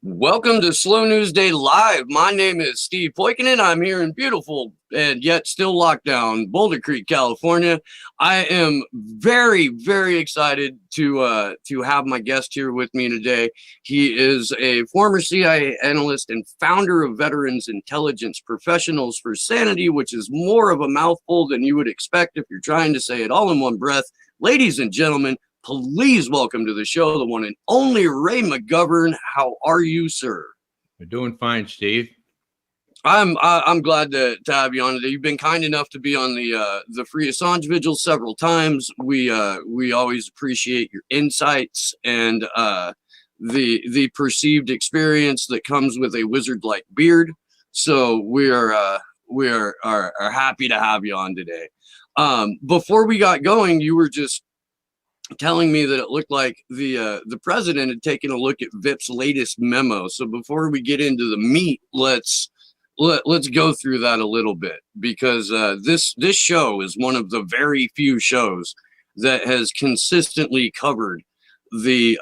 Welcome to Slow News Day Live. My name is Steve Poikinen. I'm here in beautiful and yet still locked down Boulder Creek, California. I am very excited to have my guest here with me today. He is a former CIA analyst and founder of Veterans Intelligence Professionals for Sanity, which is more of a mouthful than you would expect if you're trying to say it all in one breath. Ladies and gentlemen, please welcome to the show the one and only Ray McGovern. How are you, sir? We're doing fine, Steve. I'm glad to have you on today. You've been kind enough to be on the Free Assange Vigil several times. We always appreciate your insights and the perceived experience that comes with a wizard-like beard. So we are happy to have you on today. Before we got going, you were just telling me that it looked like the president had taken a look at VIP's latest memo. So before we get into the meat, let's go through that a little bit, because this show is one of the very few shows that has consistently covered the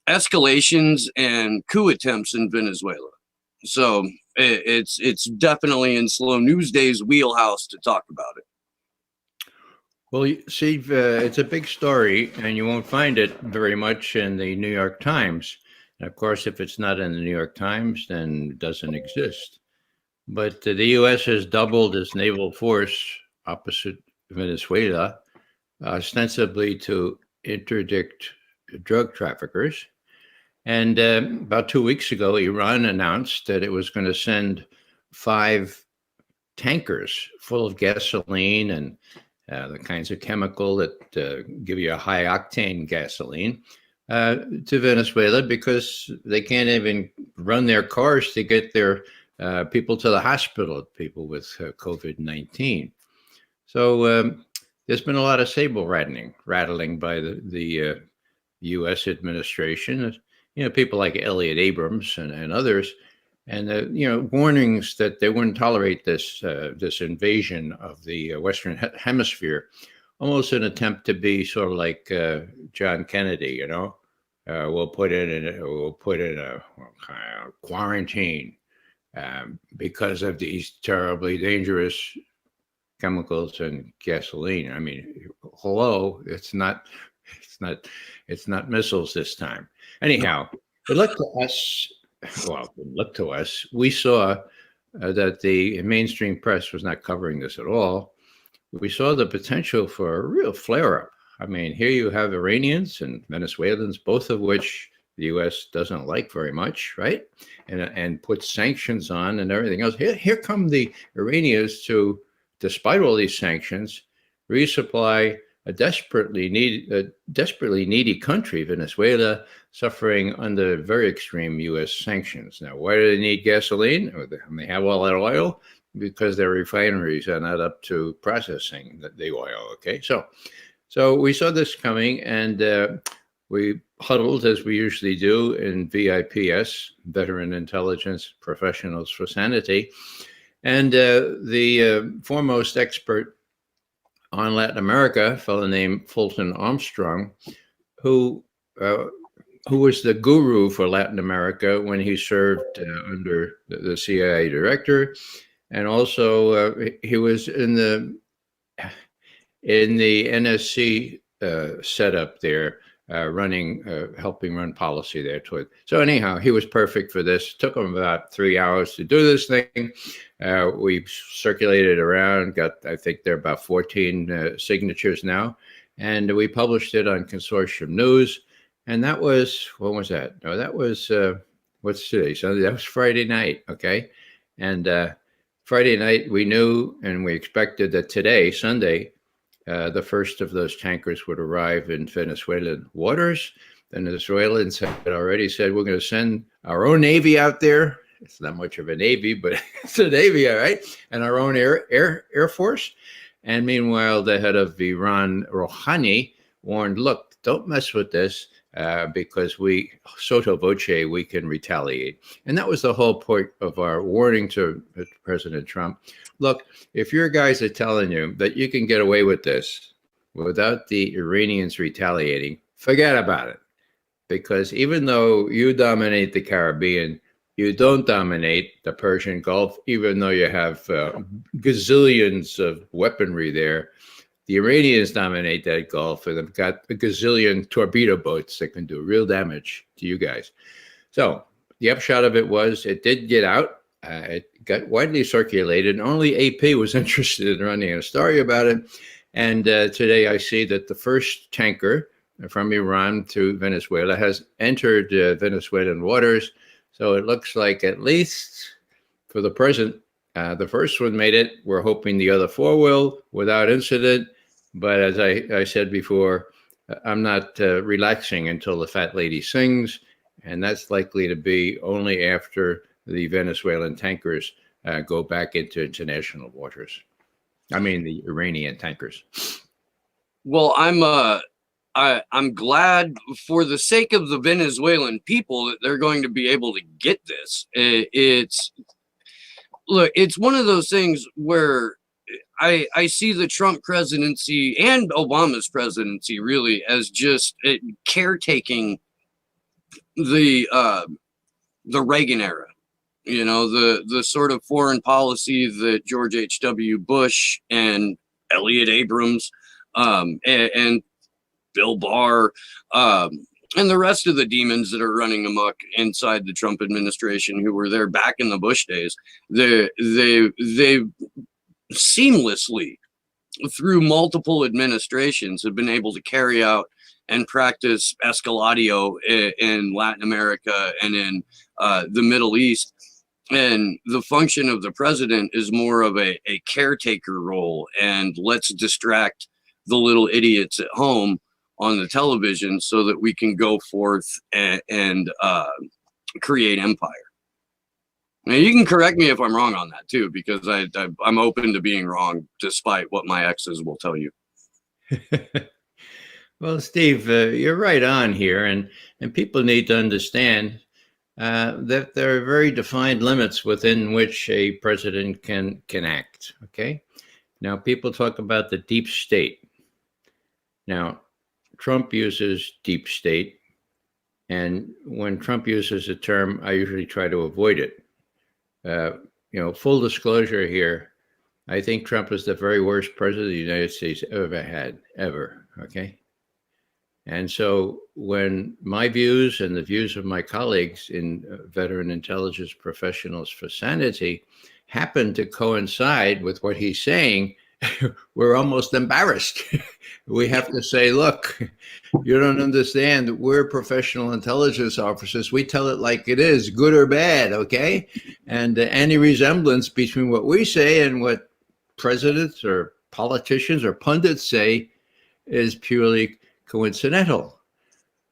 escalations and coup attempts in Venezuela. So it's definitely in Slow News Day's wheelhouse to talk about it. Well, Steve, it's a big story, and you won't find it very much in the New York Times. And of course, if it's not in the New York Times, then it doesn't exist. But the U.S. has doubled its naval force opposite Venezuela, ostensibly to interdict drug traffickers. And about 2 weeks ago, Iran announced that it was going to send 5 tankers full of gasoline and the kinds of chemical that give you a high octane gasoline to Venezuela, because they can't even run their cars to get their people to the hospital, people with COVID-19. So there's been a lot of saber rattling by the U.S. administration. People like Elliot Abrams and others. And warnings that they wouldn't tolerate this invasion of the Western Hemisphere, almost an attempt to be sort of like John Kennedy. We'll put in a quarantine because of these terribly dangerous chemicals and gasoline. I mean, hello, it's not missiles this time. Anyhow, it looked to us, we saw that the mainstream press was not covering this at all. We saw the potential for a real flare-up. I mean, here you have Iranians and Venezuelans, both of which the U.S. doesn't like very much, right? And puts sanctions on and everything else. Here come the Iranians to, despite all these sanctions, resupply a desperately needy country, Venezuela, suffering under very extreme U.S. sanctions. Now, why do they need gasoline? They have all that oil because their refineries are not up to processing the oil. Okay, so we saw this coming, and we huddled, as we usually do, in VIPS, Veteran Intelligence Professionals for Sanity, and the foremost expert on Latin America, a fellow named Fulton Armstrong, who was the guru for Latin America when he served under the CIA director, and also he was in the NSC setup there, helping run policy there. So anyhow, he was perfect for this. Took him about 3 hours to do this thing. We circulated around, I think there are about 14 signatures now, and we published it on Consortium News. And that was, when was that? No, that was, what's today? Sunday? That was Friday night, okay? And Friday night, we knew and we expected that today, Sunday, the first of those tankers would arrive in Venezuelan waters. The Venezuelans had already said, we're going to send our own Navy out there. It's not much of a Navy, but it's a Navy, all right? And our own Air Force. And meanwhile, the head of Iran, Rouhani, warned, look, don't mess with this because sotto voce, we can retaliate. And that was the whole point of our warning to President Trump. Look, if your guys are telling you that you can get away with this without the Iranians retaliating, forget about it. because even though you dominate the Caribbean, you don't dominate the Persian Gulf, even though you have gazillions of weaponry there. The Iranians dominate that Gulf, and they've got a gazillion torpedo boats that can do real damage to you guys. So the upshot of it was it did get out. It got widely circulated. Only AP was interested in running a story about it. And today I see that the first tanker from Iran to Venezuela has entered Venezuelan waters. So it looks like, at least for the present, the first one made it. We're hoping the other four will without incident. But as I said before, I'm not relaxing until the fat lady sings. And that's likely to be only after the Venezuelan tankers go back into international waters. I mean, the Iranian tankers. Well, I'm glad for the sake of the Venezuelan people that they're going to be able to get this. It's one of those things where I see the Trump presidency and Obama's presidency really as just caretaking the Reagan era. You know, the sort of foreign policy that George H.W. Bush and Elliott Abrams and Bill Barr and the rest of the demons that are running amok inside the Trump administration, who were there back in the Bush days, they seamlessly, through multiple administrations, have been able to carry out and practice escalado in Latin America and in the Middle East. And the function of the president is more of a caretaker role, and let's distract the little idiots at home on the television so that we can go forth and create empire. Now, you can correct me if I'm wrong on that too, because I'm open to being wrong, despite what my exes will tell you. Well, Steve, you're right on here, and people need to understand that there are very defined limits within which a president can act. Okay, now people talk about the deep state. Now, Trump uses deep state, and when Trump uses a term, I usually try to avoid it. Full disclosure here, I think Trump is the very worst president the United States ever had, ever. Okay. And so when my views and the views of my colleagues in veteran intelligence professionals for Sanity happen to coincide with what he's saying, we're almost embarrassed. We have to say, look, you don't understand. We're professional intelligence officers. We tell it like it is, good or bad, okay? And any resemblance between what we say and what presidents or politicians or pundits say is purely coincidental.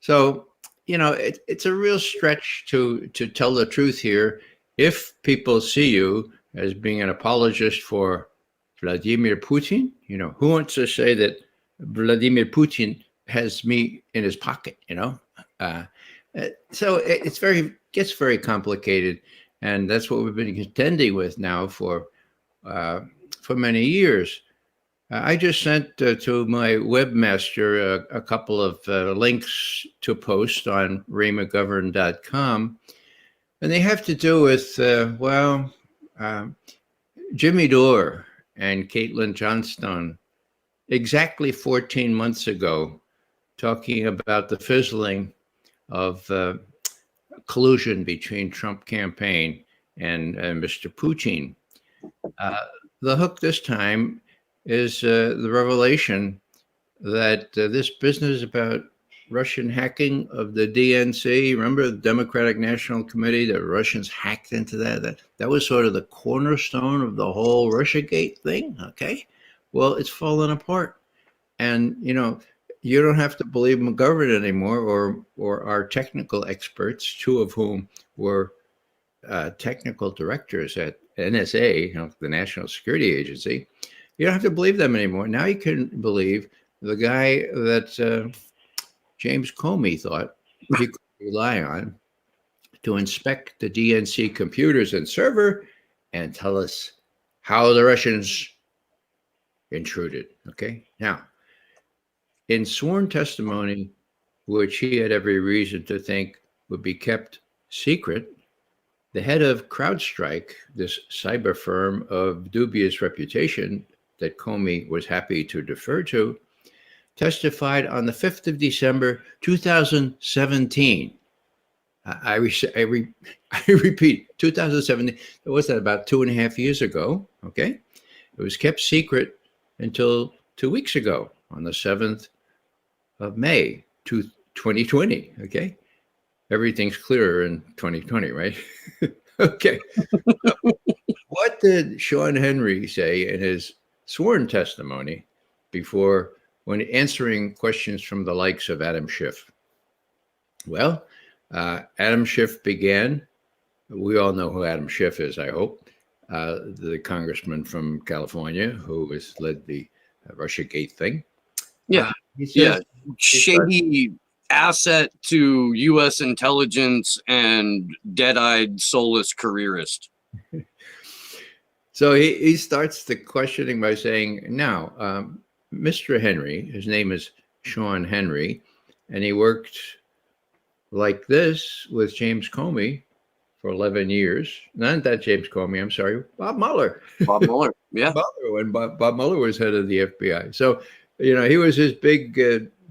So, it's a real stretch to tell the truth here. If people see you as being an apologist for Vladimir Putin, who wants to say that Vladimir Putin has me in his pocket, so it gets very complicated. And that's what we've been contending with now for many years. I just sent to my webmaster a couple of links to post on raymcgovern.com, and they have to do with, Jimmy Dore and Caitlin Johnstone exactly 14 months ago, talking about the fizzling of collusion between Trump campaign and Mr. Putin. The hook this time is the revelation that this business about Russian hacking of the DNC, remember the Democratic National Committee, the Russians hacked into that? That was sort of the cornerstone of the whole Russiagate thing, okay? Well, it's fallen apart. And, you don't have to believe McGovern anymore or our technical experts, two of whom were technical directors at NSA, the National Security Agency. You don't have to believe them anymore. Now you can believe the guy that James Comey thought he could rely on to inspect the DNC computers and server and tell us how the Russians intruded. Okay. Now, in sworn testimony, which he had every reason to think would be kept secret, the head of CrowdStrike, this cyber firm of dubious reputation that Comey was happy to defer to, testified on the 5th of December, 2017. I repeat, 2017. Was that about 2.5 years ago? Okay. It was kept secret until 2 weeks ago on the 7th of May, 2020. Okay. Everything's clearer in 2020, right? Okay. What did Sean Henry say in his sworn testimony when answering questions from the likes of Adam Schiff? Well, Adam Schiff began. We all know who Adam Schiff is, I hope. The congressman from California who has led the Russiagate thing. Yeah. Shady asset to U.S. intelligence and dead-eyed, soulless careerist. So he starts the questioning by saying, now, Mr. Henry, his name is Sean Henry, and he worked like this with James Comey for 11 years. Not that James Comey, I'm sorry, Bob Mueller. Bob Mueller, yeah. When Bob Mueller was head of the FBI. So, he was his big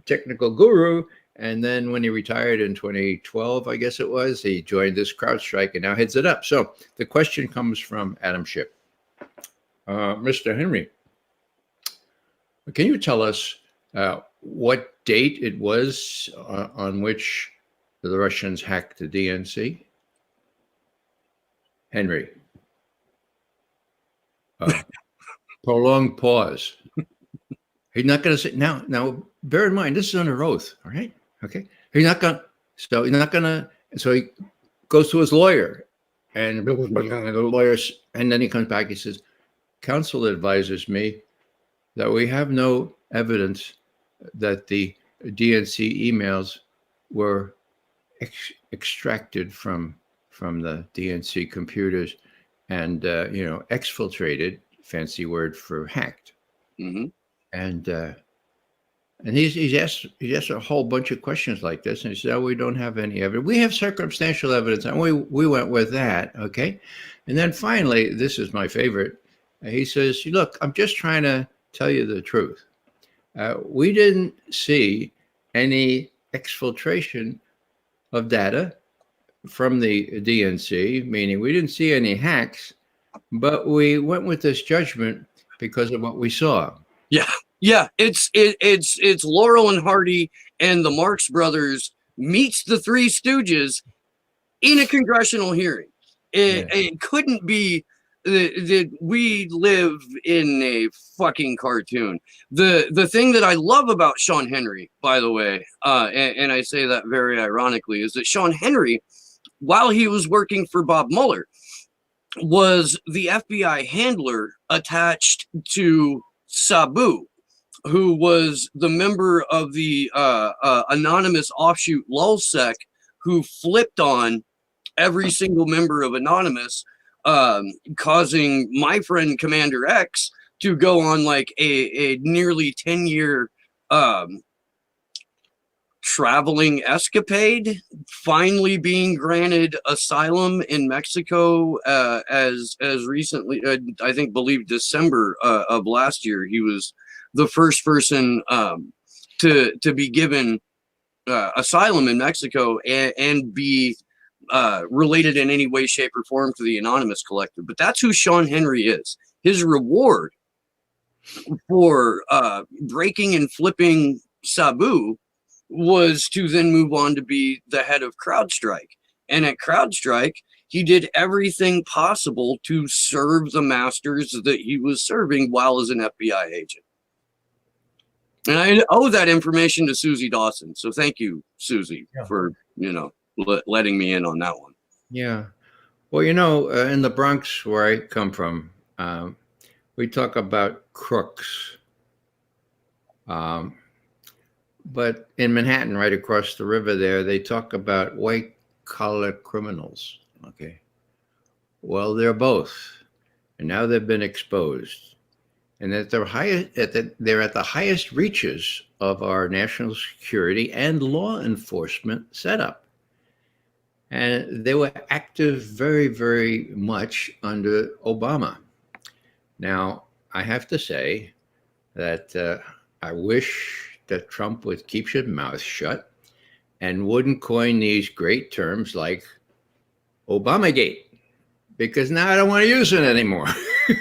technical guru. And then when he retired in 2012, I guess it was, he joined this CrowdStrike and now heads it up. So the question comes from Adam Schiff. Mr. Henry, can you tell us what date it was on which the Russians hacked the DNC? Henry. Prolonged pause. He's not going to say now. Bear in mind, this is under oath. All right. Okay. He's not going to. So he goes to his lawyer, and the lawyers, and then he comes back. He says, "Counsel advises me that we have no evidence that the DNC emails were extracted from the DNC computers and exfiltrated." Fancy word for hacked. Mm-hmm. And he's asked a whole bunch of questions like this, and he said, "Oh, we don't have any evidence. We have circumstantial evidence," and we went with that, okay. And then finally, this is my favorite. He says, "Look, I'm just trying to tell you the truth. We didn't see any exfiltration of data from the DNC, meaning we didn't see any hacks, but we went with this judgment because of what we saw." Yeah, it's Laurel and Hardy and the Marx Brothers meets the Three Stooges in a congressional hearing. It couldn't be that we live in a fucking cartoon. The thing that I love about Sean Henry, by the way, and I say that very ironically, is that Sean Henry, while he was working for Bob Mueller, was the FBI handler attached to Sabu, who was the member of the anonymous offshoot LulzSec, who flipped on every single member of Anonymous, causing my friend Commander X to go on like a nearly 10-year traveling escapade, finally being granted asylum in Mexico as recently, I think, believe December of last year. He was the first person to be given asylum in Mexico and be related in any way, shape, or form to the Anonymous Collective. But that's who Sean Henry is. His reward for breaking and flipping Sabu was to then move on to be the head of CrowdStrike. And at CrowdStrike, he did everything possible to serve the masters that he was serving while as an FBI agent. And I owe that information to Susie Dawson. So thank you, Susie, for, letting me in on that one. Yeah. Well, in the Bronx, where I come from, we talk about crooks. But in Manhattan, right across the river there, they talk about white-collar criminals. Okay. Well, they're both. And now they've been exposed. and that they're at the highest reaches of our national security and law enforcement setup. And they were active very, very much under Obama. Now, I have to say that I wish that Trump would keep his mouth shut and wouldn't coin these great terms like Obamagate, because now I don't want to use it anymore.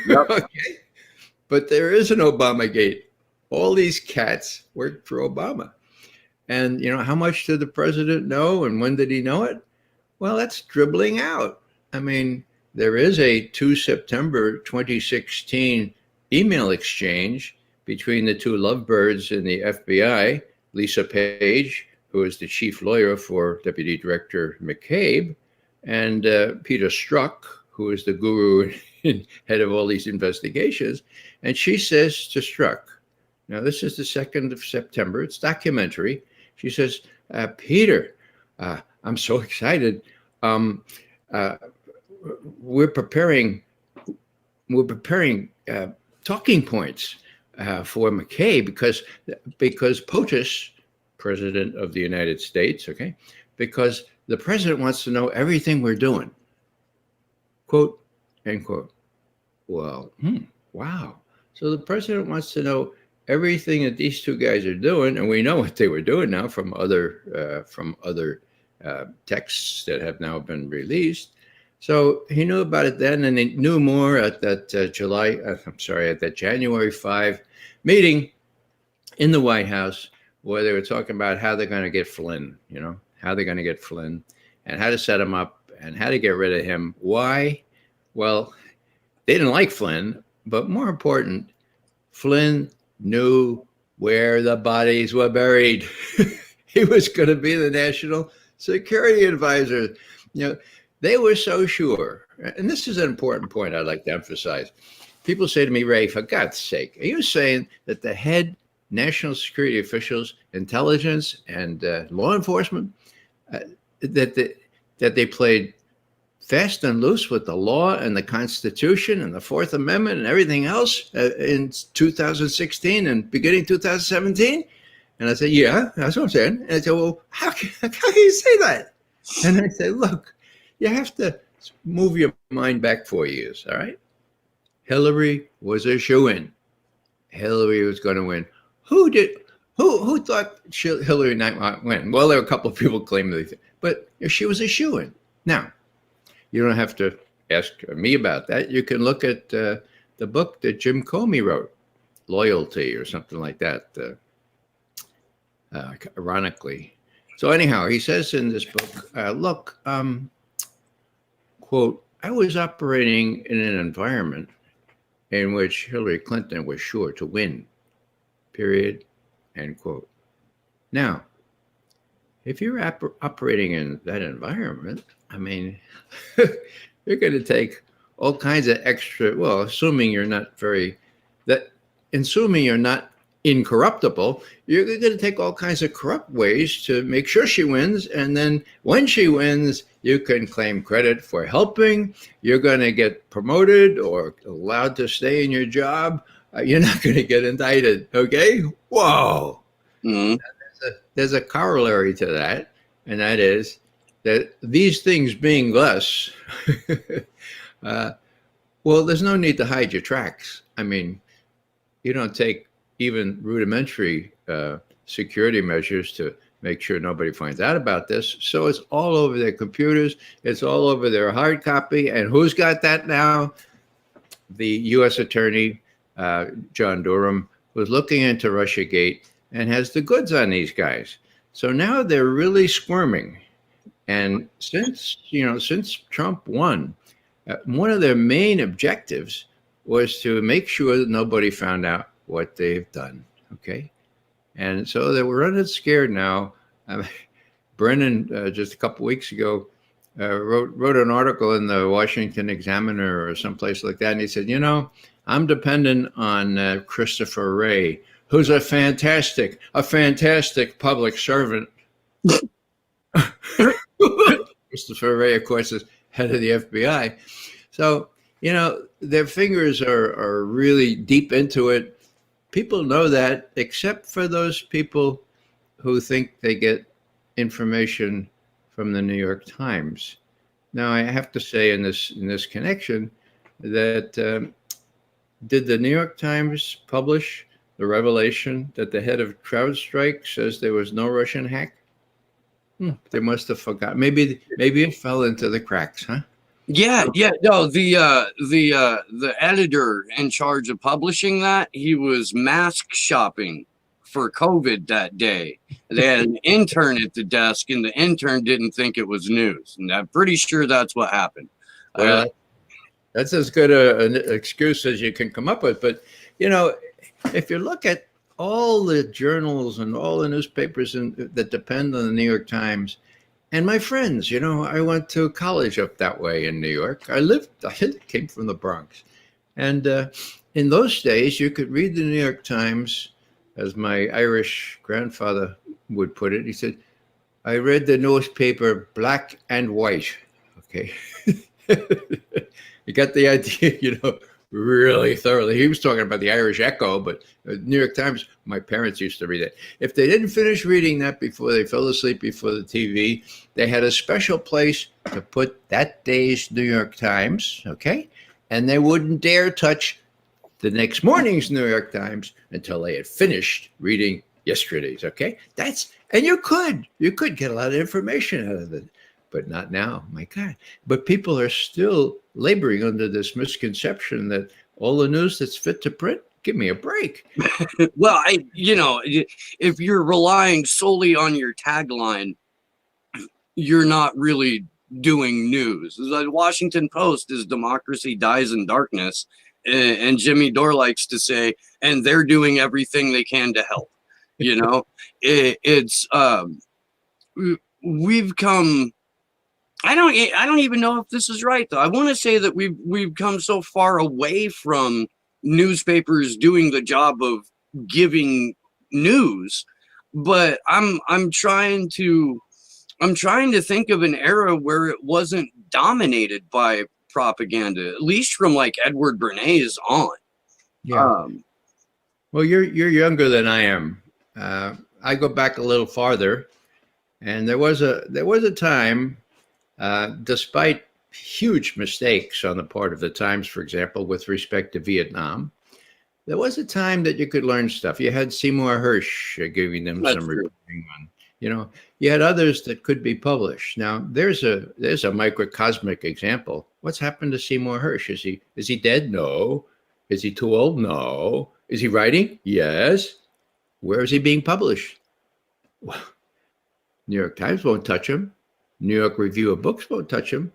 Yep. Okay. But there is an Obamagate. All these cats worked for Obama. And, how much did the president know and when did he know it? Well, that's dribbling out. I mean, there is a 2 September 2016 email exchange between the two lovebirds in the FBI, Lisa Page, who is the chief lawyer for Deputy Director McCabe, and Peter Strzok, who is the guru and head of all these investigations. And she says to Strzok, now this is the 2nd of September, it's documentary. She says, Peter, I'm so excited. We're preparing talking points for McCabe because POTUS, President of the United States, okay, because the president wants to know everything we're doing. Quote, end quote. Well, wow. So the president wants to know everything that these two guys are doing, and we know what they were doing now from other texts that have now been released. So he knew about it then, and he knew more at that at that January 5 meeting in the White House, where they were talking about how they're going to get Flynn, how they're going to get Flynn and how to set him up and how to get rid of him. Why? Well, they didn't like Flynn, but more important, Flynn knew where the bodies were buried. He was going to be the national security advisor. They were so sure. And this is an important point I'd like to emphasize. People say to me, Ray, for God's sake, are you saying that the head national security officials, intelligence, and law enforcement, that they played fast and loose with the law and the Constitution and the Fourth Amendment and everything else in 2016 and beginning 2017? And I said, yeah, that's what I'm saying. And I said, well, how can you say that? And I said, look, you have to move your mind back 4 years, all right? Hillary was a shoo-in. Hillary was going to win. Who thought Hillary might win? Well, there were a couple of people claiming that, but she was a shoo-in. Now, you don't have to ask me about that. You can look at the book that Jim Comey wrote, Loyalty or something like that, ironically. So anyhow, he says in this book, look, quote, I was operating in an environment in which Hillary Clinton was sure to win, period, end quote. Now, if you're operating in that environment, I mean, you're going to take all kinds of extra, well, assuming you're not incorruptible, you're going to take all kinds of corrupt ways to make sure she wins. And then when she wins, you can claim credit for helping. You're going to get promoted or allowed to stay in your job. You're not going to get indicted. Okay? Whoa. Mm-hmm. There's a corollary to that. And that is that these things being less, well, there's no need to hide your tracks. I mean, you don't take even rudimentary security measures to make sure nobody finds out about this. So it's all over their computers. It's all over their hard copy. And who's got that now? The U.S. Attorney, John Durham, was looking into Russiagate and has the goods on these guys. So now they're really squirming. And since Trump won, one of their main objectives was to make sure that nobody found out what they've done. Okay. And so they were running scared now. Brennan, just a couple weeks ago, wrote an article in the Washington Examiner or someplace like that. And he said, I'm dependent on Christopher Wray, who's a fantastic public servant. Christopher Wray, of course, is head of the FBI. So their fingers are really deep into it. People know that, except for those people who think they get information from the New York Times. Now, I have to say in this connection that did the New York Times publish the revelation that the head of CrowdStrike says there was no Russian hack? They must have forgotten. Maybe it fell into the cracks, huh? Yeah. No, the editor in charge of publishing that, he was mask shopping for COVID that day. They had an intern at the desk, and the intern didn't think it was news. And I'm pretty sure that's what happened. Well, that's as good an excuse as you can come up with. But, if you look at all the journals and all the newspapers that depend on the New York Times, and my friends, I went to college up that way in New York. I came from the Bronx. And in those days, you could read the New York Times, as my Irish grandfather would put it. He said, I read the newspaper black and white. Okay. You got the idea, really thoroughly. He was talking about the Irish Echo, but the New York Times, my parents used to read it. If they didn't finish reading that before they fell asleep before the TV, they had a special place to put that day's New York Times, okay? And they wouldn't dare touch the next morning's New York Times until they had finished reading yesterday's, okay? And you could get a lot of information out of it. But not now, my God. But people are still laboring under this misconception that all the news that's fit to print, give me a break. Well, if you're relying solely on your tagline, you're not really doing news. The Washington Post is democracy dies in darkness. And Jimmy Dore likes to say, and they're doing everything they can to help. We've come... I don't even know if this is right, though. I want to say that we've come so far away from newspapers doing the job of giving news, but I'm trying to think of an era where it wasn't dominated by propaganda, at least from like Edward Bernays on. Yeah. Well, you're younger than I am. I go back a little farther, and there was a time. Despite huge mistakes on the part of the Times, for example, with respect to Vietnam, there was a time that you could learn stuff. You had Seymour Hersh giving them some reporting on, you had others that could be published. Now, there's a microcosmic example. What's happened to Seymour Hersh? Is he dead? No. Is he too old? No. Is he writing? Yes. Where is he being published? Well, New York Times won't touch him. New York Review of Books won't touch him.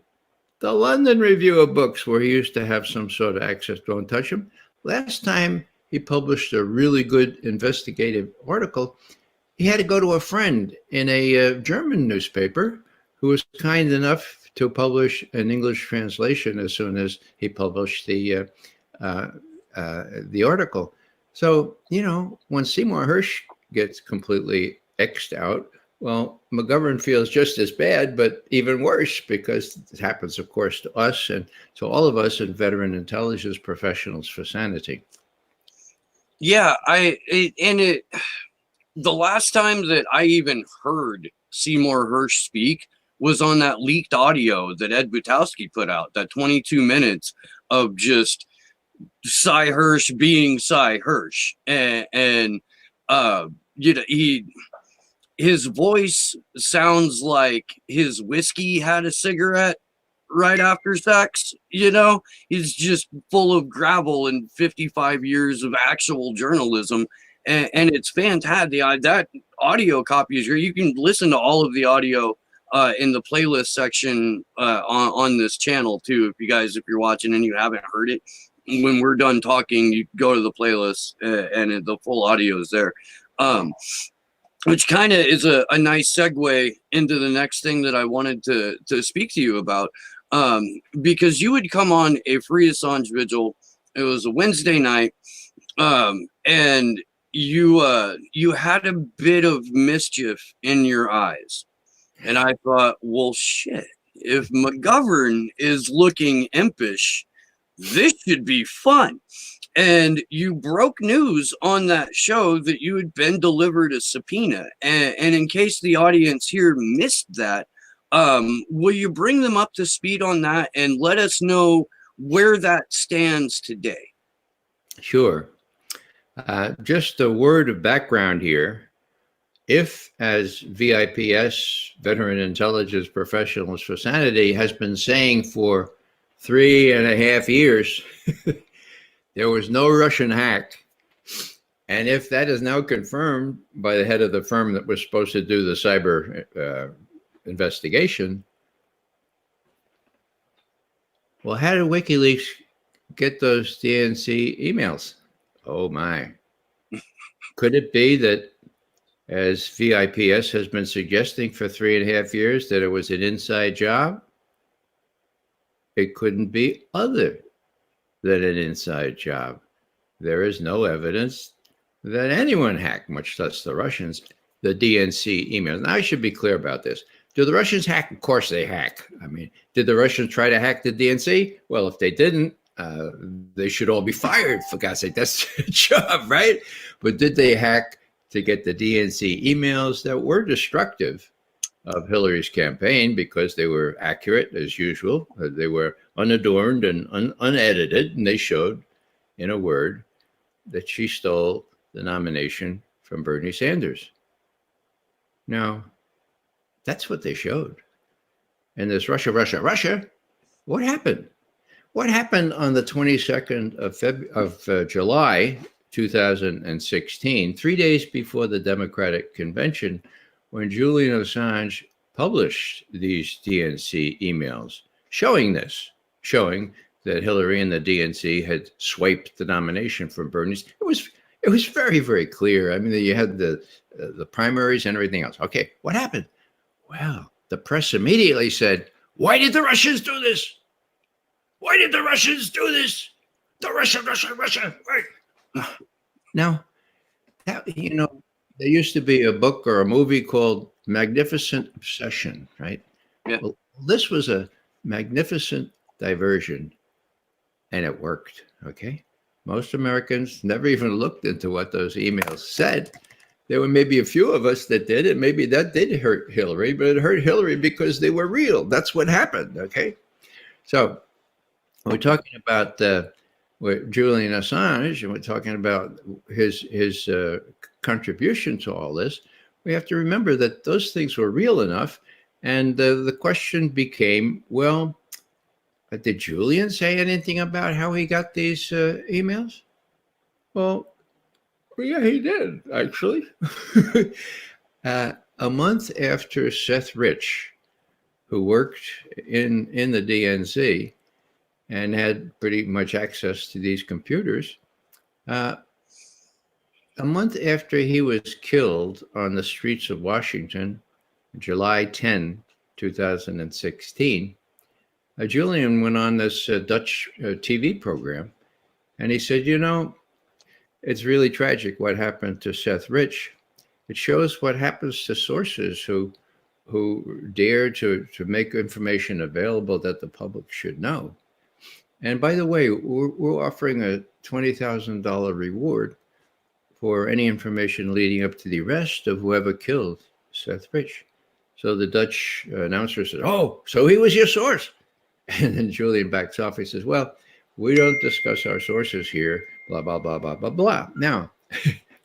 The London Review of Books, where he used to have some sort of access, won't touch him. Last time he published a really good investigative article, he had to go to a friend in a German newspaper who was kind enough to publish an English translation as soon as he published the article. So, when Seymour Hersh gets completely X'd out, well, McGovern feels just as bad, but even worse, because it happens, of course, to us and to all of us and veteran intelligence professionals for Sanity. Yeah, the last time that I even heard Seymour Hersh speak was on that leaked audio that Ed Butowski put out, that 22 minutes of just Cy Hersh being Cy Hersh. And his voice sounds like his whiskey had a cigarette right after sex. He's just full of gravel and 55 years of actual journalism. And it's fantastic. That audio copy is here. You can listen to all of the audio in the playlist section on this channel too. If you're watching and you haven't heard it, when we're done talking, you go to the playlist and the full audio is there. Which kind of is a nice segue into the next thing that I wanted to speak to you about, because you would come on a Free Assange Vigil. It was a Wednesday night, and you had a bit of mischief in your eyes, and I thought, well, shit, if McGovern is looking impish, this should be fun. And you broke news on that show that you had been delivered a subpoena. And in case the audience here missed that, will you bring them up to speed on that and let us know where that stands today? Sure. Just a word of background here. If, as VIPS, Veteran Intelligence Professionals for Sanity, has been saying for 3.5 years, there was no Russian hack. And if that is now confirmed by the head of the firm that was supposed to do the cyber investigation, well, how did WikiLeaks get those DNC emails? Oh, my. Could it be that, as VIPS has been suggesting for 3.5 years, that it was an inside job? It couldn't be other than an inside job. There is no evidence that anyone hacked, much less the Russians, the DNC emails. Now, I should be clear about this. Do the Russians hack? Of course they hack. I mean, did the Russians try to hack the DNC? Well, if they didn't, they should all be fired, for God's sake. That's their job, right? But did they hack to get the DNC emails that were destructive of Hillary's campaign because they were accurate, as usual? They were unadorned and unedited, and they showed, in a word, that she stole the nomination from Bernie Sanders. Now, that's what they showed. And this Russia, what happened? What happened on the 22nd of July, 2016, 3 days before the Democratic Convention, when Julian Assange published these DNC emails showing that Hillary and the DNC had swiped the nomination from Bernie? It was very, very clear. I mean, you had the primaries and everything else. Okay, what happened? Well, the press immediately said, "Why did the Russians do this? Why did the Russians do this? The Russia, right?" Now, there used to be a book or a movie called Magnificent Obsession, right? Yeah. Well, this was a magnificent diversion, and it worked, okay? Most Americans never even looked into what those emails said. There were maybe a few of us that did it. Maybe that did hurt Hillary, but it hurt Hillary because they were real. That's what happened, okay? So we're talking about Julian Assange, and we're talking about his contribution to all this. We have to remember that those things were real enough, and the question became, well, did Julian say anything about how he got these emails? Well, yeah, he did, actually. A month after Seth Rich, who worked in the DNC and had pretty much access to these computers, a month after he was killed on the streets of Washington, July 10, 2016, Julian went on this Dutch TV program, and he said, it's really tragic what happened to Seth Rich. It shows what happens to sources who dare to make information available that the public should know. And by the way, we're offering a $20,000 reward for any information leading up to the arrest of whoever killed Seth Rich. So the Dutch announcer said, "Oh, so he was your source." And then Julian backs off. He says, "Well, we don't discuss our sources here, blah, blah, blah, blah, blah, blah." Now,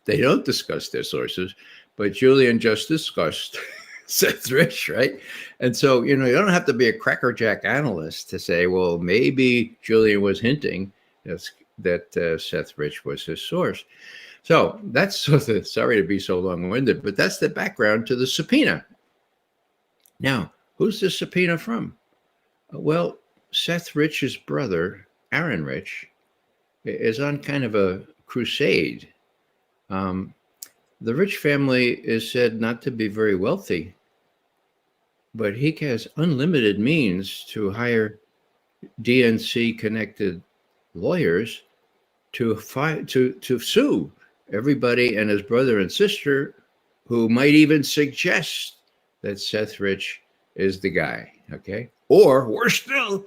they don't discuss their sources, but Julian just discussed Seth Rich, right? And so, you don't have to be a crackerjack analyst to say, well, maybe Julian was hinting that Seth Rich was his source. So that's sorry to be so long-winded, but that's the background to the subpoena. Now, who's the subpoena from? Well, Seth Rich's brother, Aaron Rich, is on kind of a crusade. The Rich family is said not to be very wealthy, but he has unlimited means to hire DNC-connected lawyers to sue everybody and his brother and sister who might even suggest that Seth Rich is the guy, okay? Or, worse still,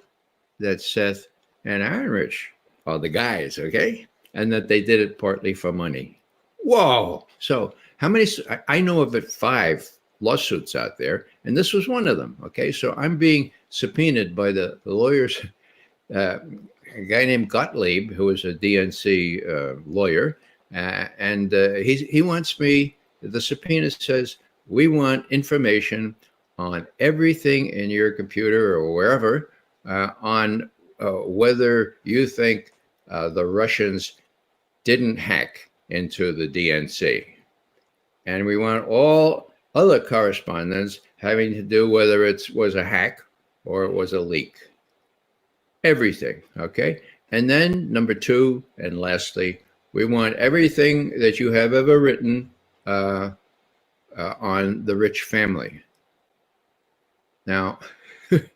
that Seth and Aaron Rich are the guys, okay? And that they did it partly for money. Whoa. So how many, I know of it 5 lawsuits out there, and this was one of them, okay? So I'm being subpoenaed by the lawyers, a guy named Gottlieb, who is a DNC lawyer, and he wants me, the subpoena says, we want information on everything in your computer or wherever on whether you think the Russians didn't hack into the DNC. And we want all other correspondence having to do whether it was a hack or it was a leak. Everything, okay? And then number 2, and lastly, we want everything that you have ever written on the Rich family. Now, it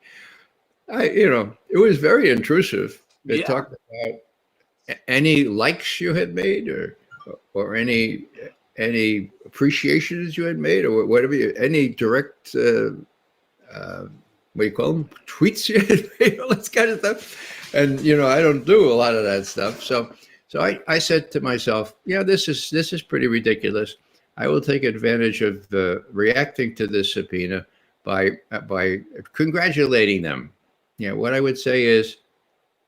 was very intrusive. It talked about any likes you had made, or any appreciations you had made, or whatever, any direct what do you call them, tweets you had made, all this kind of stuff. And I don't do a lot of that stuff. So I said to myself, yeah, this is pretty ridiculous. I will take advantage of reacting to this subpoena by congratulating them. What I would say is,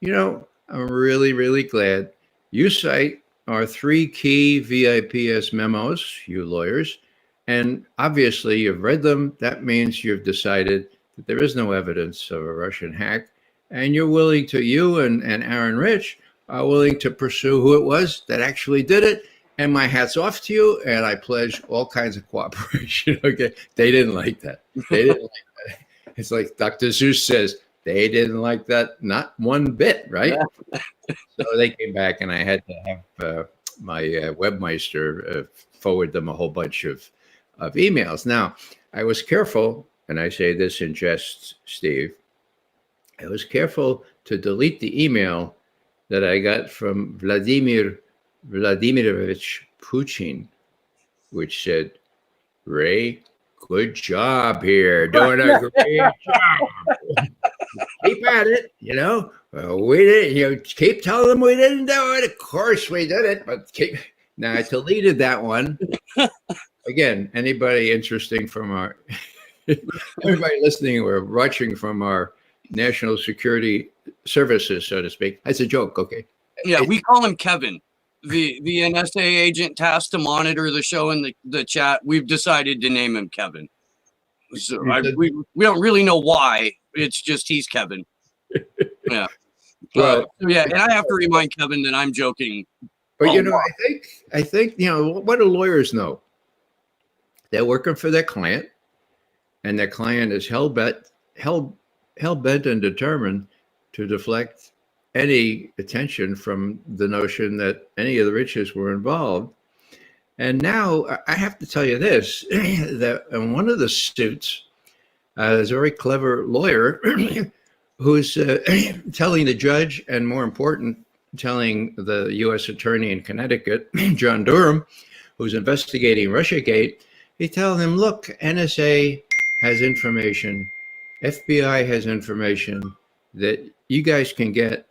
I'm really, really glad you cite our 3 key VIPS memos, you lawyers, and obviously you've read them. That means you've decided that there is no evidence of a Russian hack, and you're willing to, you and Aaron Rich are willing to pursue who it was that actually did it. And my hat's off to you, and I pledge all kinds of cooperation. Okay, they didn't like that. They didn't like that. It's like Dr. Seuss says, they didn't like that, not one bit, right? So they came back, and I had to have my webmaster forward them a whole bunch of emails. Now, I was careful, and I say this in jest, Steve, I was careful to delete the email that I got from Vladimirovich Putin, which said, Ray, good job here, doing a great job. Keep at it, we didn't, keep telling them we didn't do it. Of course we did it, but now I deleted that one. Again, anybody interesting from our, everybody listening or watching from our national security services, so to speak. That's a joke, okay? Yeah, we call him Kevin. The NSA agent tasked to monitor the show in the chat. We've decided to name him Kevin. So we don't really know why. It's just he's Kevin. Yeah. Well, yeah, and I have to remind Kevin that I'm joking. But I think what do lawyers know? They're working for their client, and their client is hell bent and determined to deflect any attention from the notion that any of the riches were involved. And now I have to tell you this, that in one of the suits, there's a very clever lawyer who's telling the judge, and more important, telling the U.S. attorney in Connecticut, John Durham, who's investigating Russiagate, he tells him, look, NSA has information, FBI has information that you guys can get.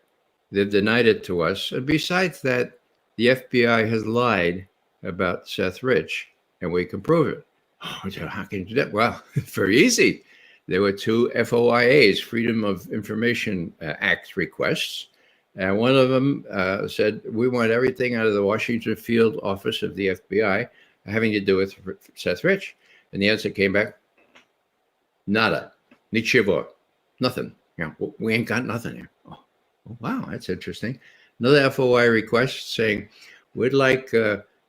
They've denied it to us. And besides that, the FBI has lied about Seth Rich, and we can prove it. Oh, how can you do that? Well, very easy. There were 2 FOIAs, Freedom of Information Act requests. And one of them said, we want everything out of the Washington field office of the FBI having to do with Seth Rich. And the answer came back, nada, nichevo, nothing. We ain't got nothing here. Oh, wow, that's interesting. Another FOI request saying, we'd like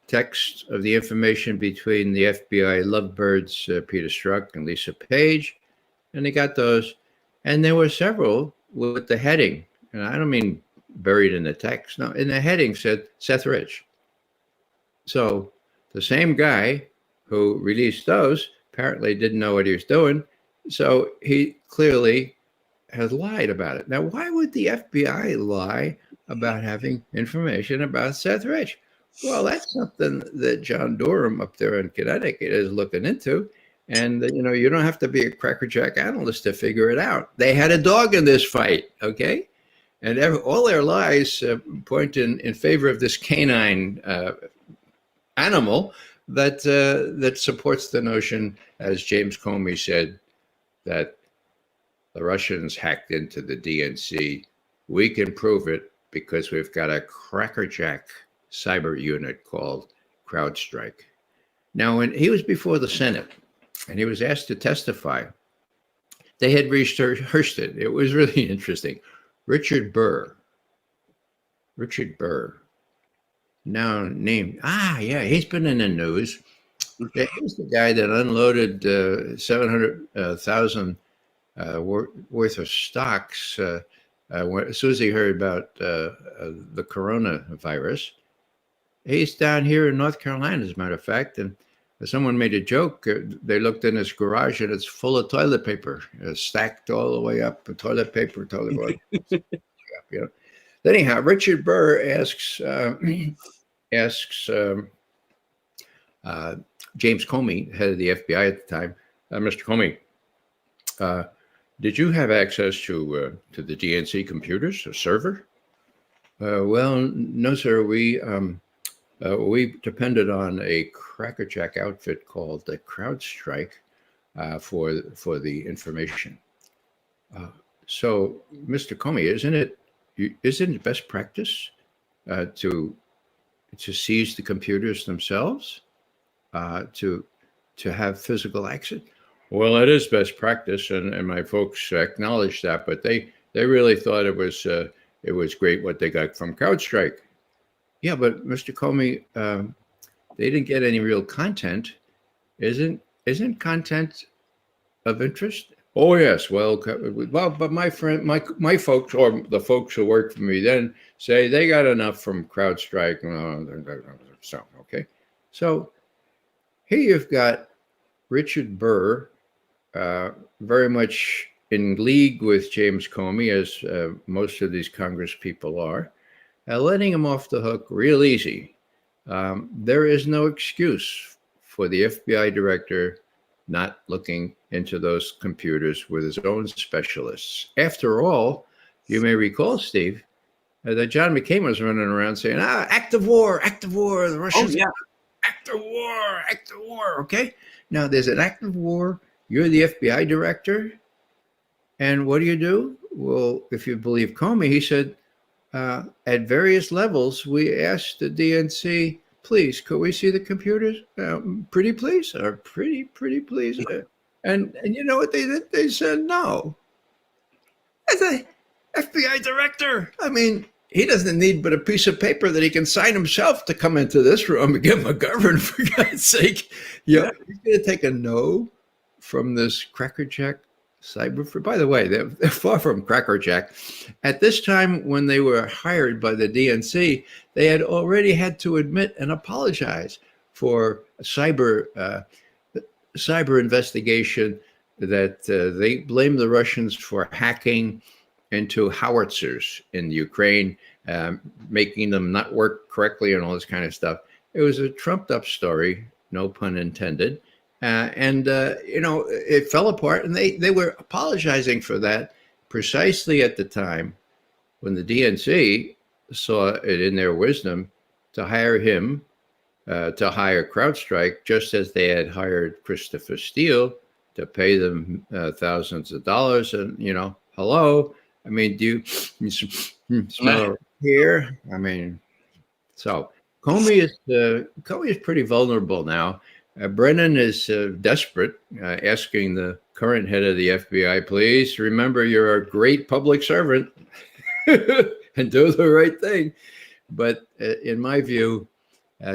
text of the information between the FBI lovebirds, Peter Strzok and Lisa Page. And they got those. And there were several with the heading, and I don't mean buried in the text. No, in the heading said Seth Rich. So the same guy who released those apparently didn't know what he was doing. So he clearly has lied about it. Now, why would the FBI lie about having information about Seth Rich? Well, that's something that John Durham up there in Connecticut is looking into. And, you don't have to be a crackerjack analyst to figure it out. They had a dog in this fight, okay? And all their lies point in favor of this canine animal that supports the notion, as James Comey said, that the Russians hacked into the DNC. We can prove it because we've got a crackerjack cyber unit called CrowdStrike. Now, when he was before the Senate and he was asked to testify, they had rehearsed it. It was really interesting. Richard Burr, now named, he's been in the news. Yeah, he's the guy that unloaded 700,000 worth of stocks as soon as he heard about the coronavirus. He's down here in North Carolina, as a matter of fact, and someone made a joke. They looked in his garage and it's full of toilet paper, stacked all the way up. Toilet paper. You know. Anyhow, Richard Burr asks James Comey, head of the FBI at the time, Mr. Comey, did you have access to the DNC computers, a server? Well, no, sir. We depended on a crackerjack outfit called the CrowdStrike for the information. So, Mr. Comey, isn't it best practice to seize the computers themselves, to have physical access? Well, it is best practice, and my folks acknowledged that, but they really thought it was great what they got from CrowdStrike. Yeah, but Mr. Comey, they didn't get any real content. Isn't content of interest? Oh yes, well, but my folks, or the folks who work for me then, say they got enough from CrowdStrike. So okay, so here you've got Richard Burr, very much in league with James Comey, as most of these Congress people are, letting him off the hook real easy. There is no excuse for the FBI director not looking into those computers with his own specialists. After all, you may recall, Steve, that John McCain was running around saying, act of war, the Russians, act of war, okay? Now, there's an act of war. You're the FBI director. And what do? Well, if you believe Comey, he said, at various levels, we asked the DNC, please, could we see the computers? Pretty please, or pretty please. And you know what they did? They said no. As a FBI director, I mean, he doesn't need but a piece of paper that he can sign himself to come into this room and get McGovern, for God's sake. Yeah, he's going to take a no from this crackerjack cyber. By the way, they're far from crackerjack. At this time, when they were hired by the DNC, they had already had to admit and apologize for cyber investigation that they blamed the Russians for hacking into howitzers in Ukraine, making them not work correctly and all this kind of stuff. It was a trumped up story, no pun intended. It fell apart, and they were apologizing for that precisely at the time when the DNC saw it in their wisdom to hire him, to hire CrowdStrike, just as they had hired Christopher Steele to pay them thousands of dollars. And, hello, I mean, do you smell here? I mean, so Comey is pretty vulnerable now. Brennan is desperate, asking the current head of the FBI, please remember you're a great public servant and do the right thing. But in my view,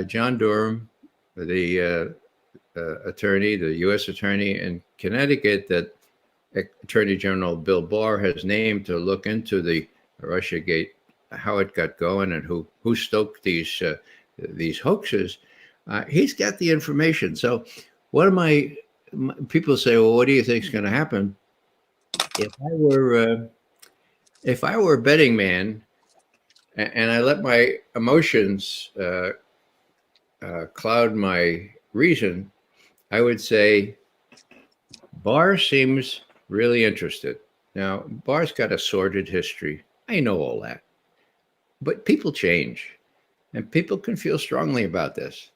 John Durham, the attorney, the U.S. attorney in Connecticut that Attorney General Bill Barr has named to look into the Russiagate, how it got going and who stoked these hoaxes, he's got the information. So people say, well, what do you think is going to happen? If I were a betting man and I let my emotions cloud my reason, I would say Barr seems really interested. Now, Barr's got a sordid history I know all that. But people change, and people can feel strongly about this.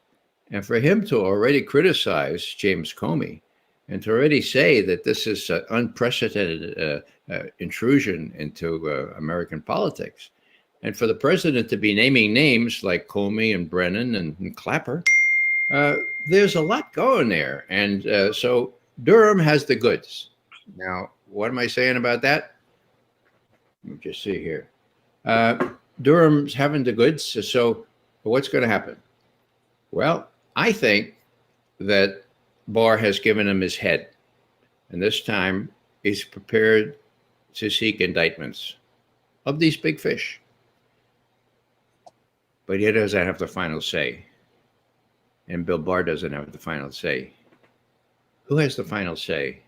And for him to already criticize James Comey and to already say that this is an unprecedented intrusion into American politics, and for the president to be naming names like Comey and Brennan and Clapper, uh, there's a lot going there. And so Durham has the goods. Now, what am I saying about that? Let me just see here. Durham's having the goods. So what's going to happen? Well, I think that Barr has given him his head. And this time he's prepared to seek indictments of these big fish. But he doesn't have the final say. And Bill Barr doesn't have the final say. Who has the final say?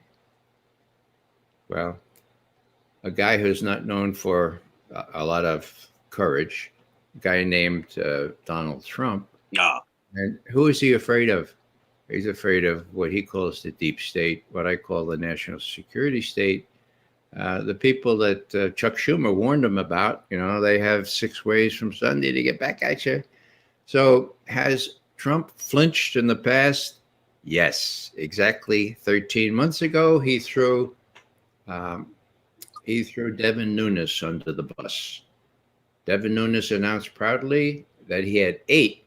Well, a guy who's not known for a lot of courage, a guy named Donald Trump. And who is he afraid of? He's afraid of what he calls the deep state, what I call the national security state. The people that Chuck Schumer warned him about, they have 6 ways from Sunday to get back at you. So has Trump flinched in the past? Yes, exactly 13 months ago, he threw Devin Nunes under the bus. Devin Nunes announced proudly that he had 8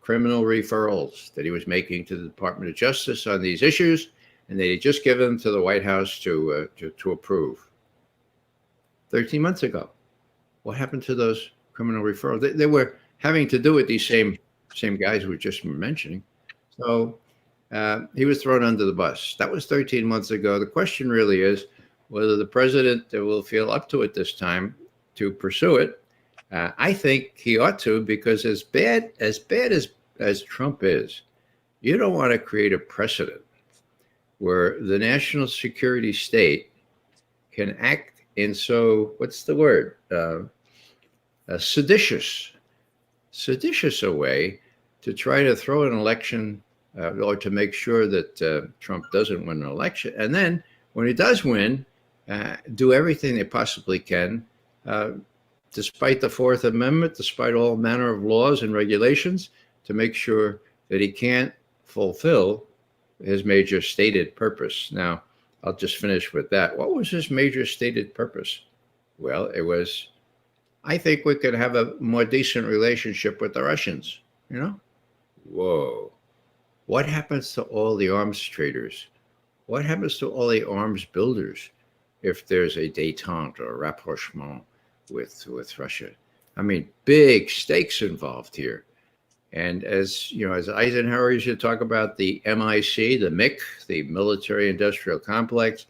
criminal referrals that he was making to the Department of Justice on these issues, and they had just given them to the White House to approve. 13 months ago. What happened to those criminal referrals? They were having to do with these same guys we were just mentioning. So he was thrown under the bus. That was 13 months ago. The question really is whether the president will feel up to it this time to pursue it. I think he ought to, because as bad as Trump is, you don't want to create a precedent where the national security state can act in what's the word? Seditious a way to try to throw an election or to make sure that Trump doesn't win an election. And then when he does win, do everything they possibly can, despite the Fourth Amendment, despite all manner of laws and regulations, to make sure that he can't fulfill his major stated purpose. Now, I'll just finish with that. What was his major stated purpose? Well, it was, I think we could have a more decent relationship with the Russians, Whoa. What happens to all the arms traders? What happens to all the arms builders if there's a détente or a rapprochement with Russia? I mean, big stakes involved here. And as Eisenhower used to talk about the MIC, the MIC, the military industrial complex,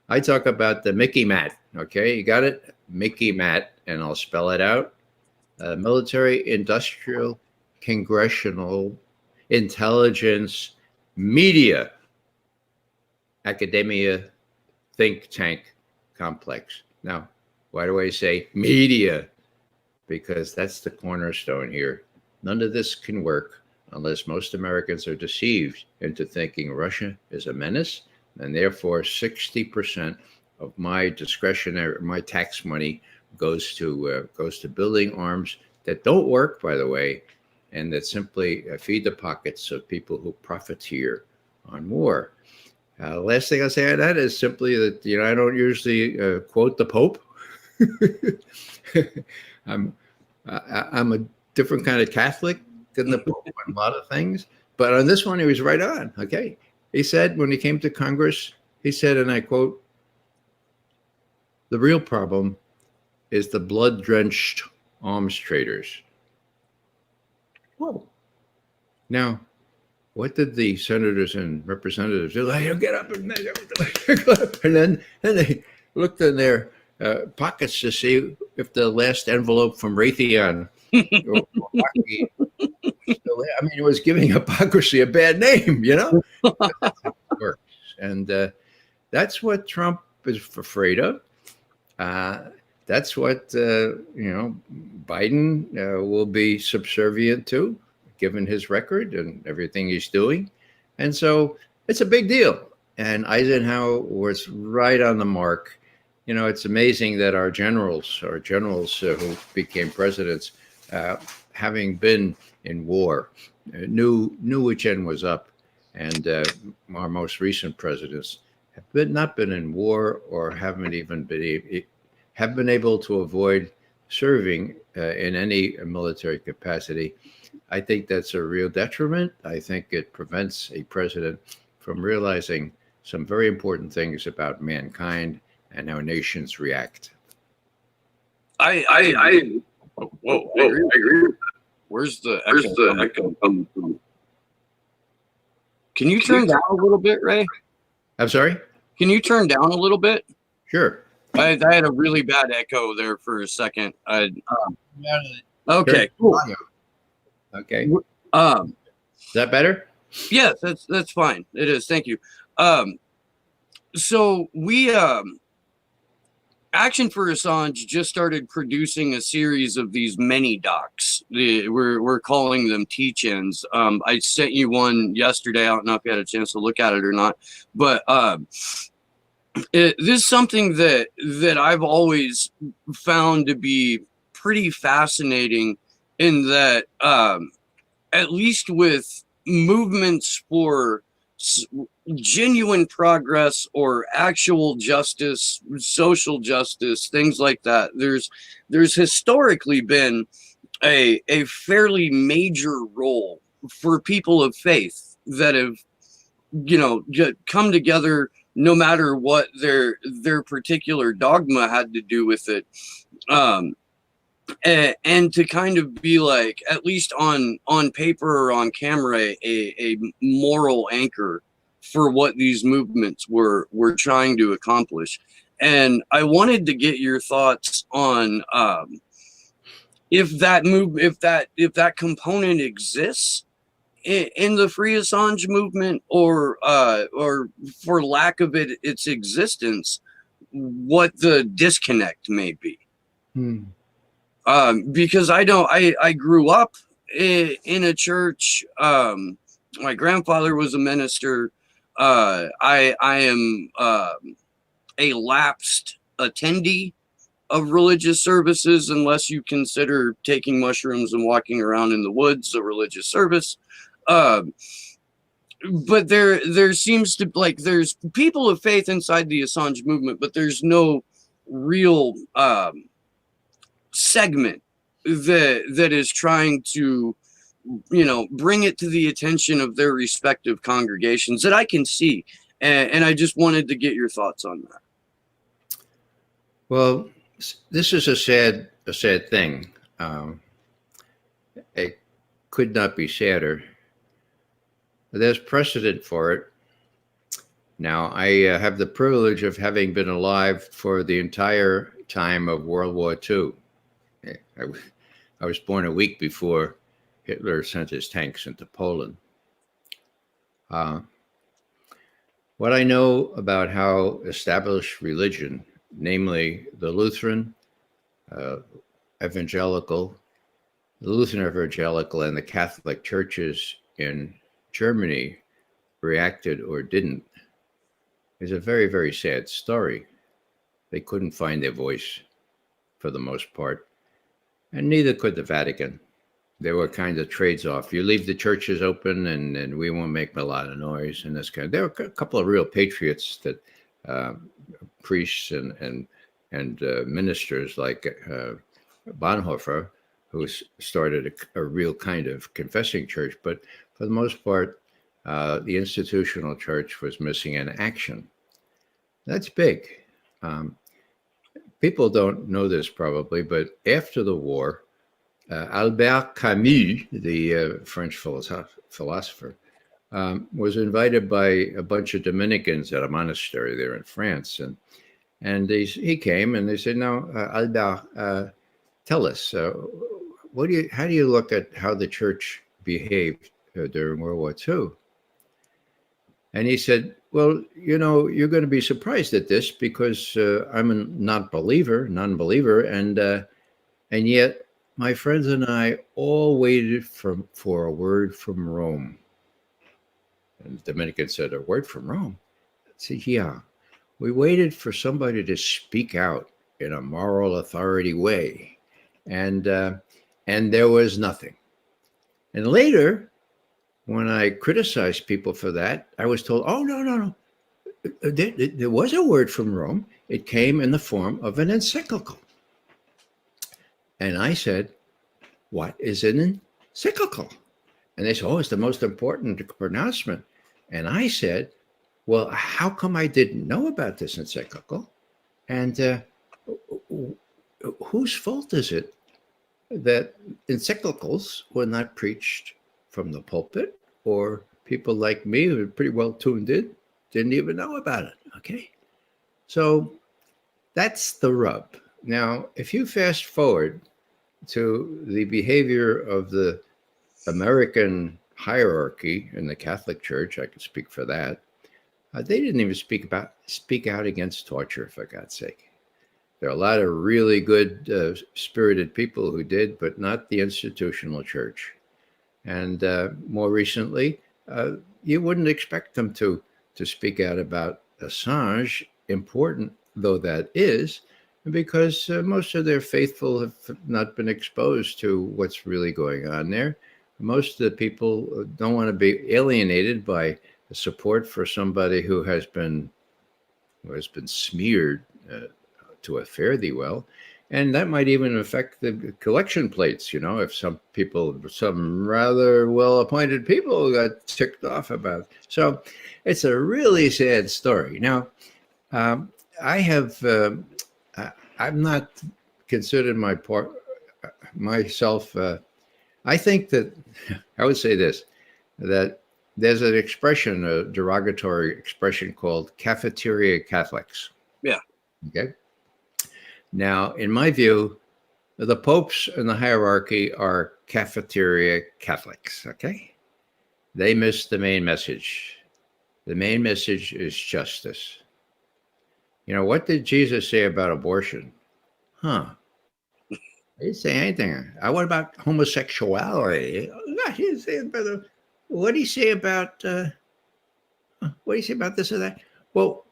I talk about the Mickey Mat. Okay, you got it? Mickey Mat, and I'll spell it out. Military industrial congressional intelligence media academia think tank complex. Now, why do I say media? Because that's the cornerstone here. None of this can work unless most Americans are deceived into thinking Russia is a menace, and therefore 60% of my tax money goes to building arms that don't work, by the way, and that simply feed the pockets of people who profiteer on war. Last thing I'll say on that is simply that I don't usually quote the Pope. I'm a different kind of Catholic than the Pope on a lot of things, but on this one he was right on. Okay, he said when he came to Congress, he said, and I quote, "The real problem is the blood-drenched arms traders." Whoa! Now, what did the senators and representatives do? They get up and then they looked in their pockets to see if the last envelope from Raytheon. I mean, it was giving hypocrisy a bad name, That's how it works. And that's what Trump is afraid of. That's what Biden will be subservient to, given his record and everything he's doing. And so it's a big deal. And Eisenhower was right on the mark. It's amazing that our generals who became presidents, having been in war, knew which end was up, and our most recent presidents not been in war or haven't even have been able to avoid serving in any military capacity. I think that's a real detriment. I think it prevents a president from realizing some very important things about mankind and how nations react. I whoa, I agree. Where's the echo coming from? Can you turn down a little bit, Ray? I'm sorry? Can you turn down a little bit? Sure. I had a really bad echo there for a second. Okay, cool. Okay. Is that better? Yes, that's fine. It is. Thank you. So we Action for Assange just started producing a series of these mini docs. We're calling them teach-ins. I sent you one yesterday. I don't know if you had a chance to look at it or not, but this is something that I've always found to be pretty fascinating, in that at least with movements for genuine progress or actual justice, social justice, things like that, there's historically been a fairly major role for people of faith that have come together, no matter what their particular dogma had to do with it, and to kind of be like, at least on paper or on camera, a moral anchor for what these movements were trying to accomplish. And I wanted to get your thoughts on if that component exists in the Free Assange movement, or for lack of its existence, what the disconnect may be. Because I grew up in a church. My grandfather was a minister. I am a lapsed attendee of religious services, unless you consider taking mushrooms and walking around in the woods a religious service. But there seems to, like, there's people of faith inside the Assange movement, but there's no real segment that is trying to bring it to the attention of their respective congregations that I can see, and I just wanted to get your thoughts on that. Well, this is a sad thing. It could not be sadder. There's precedent for it. Now, I have the privilege of having been alive for the entire time of World War II. I was born a week before Hitler sent his tanks into Poland. What I know about how established religion, namely the Lutheran evangelical and the Catholic churches in Germany reacted or didn't, is a very, very sad story. They couldn't find their voice for the most part, and neither could the Vatican. There were kind of trades off. You leave the churches open and we won't make a lot of noise and this kind of. There were a couple of real patriots, that priests and ministers like Bonhoeffer, who started a real kind of confessing church. But for the most part, the institutional church was missing in action. That's big. People don't know this probably, but after the war, Albert Camus, the French philosopher, was invited by a bunch of Dominicans at a monastery there in France, and he came and they said, "Now, Albert, tell us, how do you look at how the church behaved during World War II?" And he said, "Well, you're going to be surprised at this, because I'm a non-believer, and yet my friends and I all waited for a word from Rome." And the Dominican said, "A word from Rome?" I said, "Yeah, We waited for somebody to speak out in a moral authority way, and there was nothing. And later, when I criticized people for that, I was told, "Oh, no. There was a word from Rome. It came in the form of an encyclical." And I said, "What is an encyclical?" And they said, "Oh, it's the most important pronouncement." And I said, "Well, how come I didn't know about this encyclical? And whose fault is it that encyclicals were not preached from the pulpit, or people like me who are pretty well tuned in didn't even know about it?" Okay. So that's the rub. Now, if you fast forward to the behavior of the American hierarchy in the Catholic Church, I could speak for that. They didn't even speak out against torture, for God's sake. There are a lot of really good, spirited people who did, but not the institutional church. And more recently, you wouldn't expect them to speak out about Assange, important though that is, because most of their faithful have not been exposed to what's really going on there. Most of the people don't want to be alienated by the support for somebody who has been smeared to a fare thee well. And that might even affect the collection plates, if some rather well-appointed people got ticked off about it. So it's a really sad story. Now, I'm not considered myself. I think that I would say this, that there's an expression, a derogatory expression called cafeteria Catholics. Yeah. Okay. Now, in my view, the popes and the hierarchy are cafeteria Catholics. Okay. They miss the main message. The main message is justice. What did Jesus say about abortion? He didn't say anything. What about homosexuality? No, he didn't say about what did he say about this or that? Well,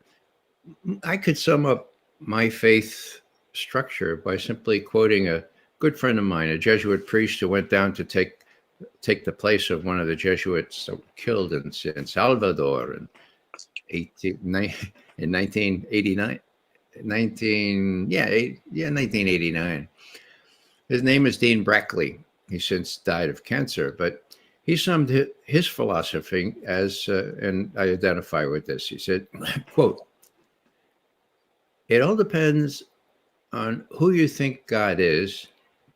I could sum up my faith structure by simply quoting a good friend of mine, a Jesuit priest who went down to take the place of one of the Jesuits that were killed in Salvador in 1989. 1989. His name is Dean Brackley. He since died of cancer, but he summed his philosophy as, and I identify with this. He said, quote, "It all depends on who you think God is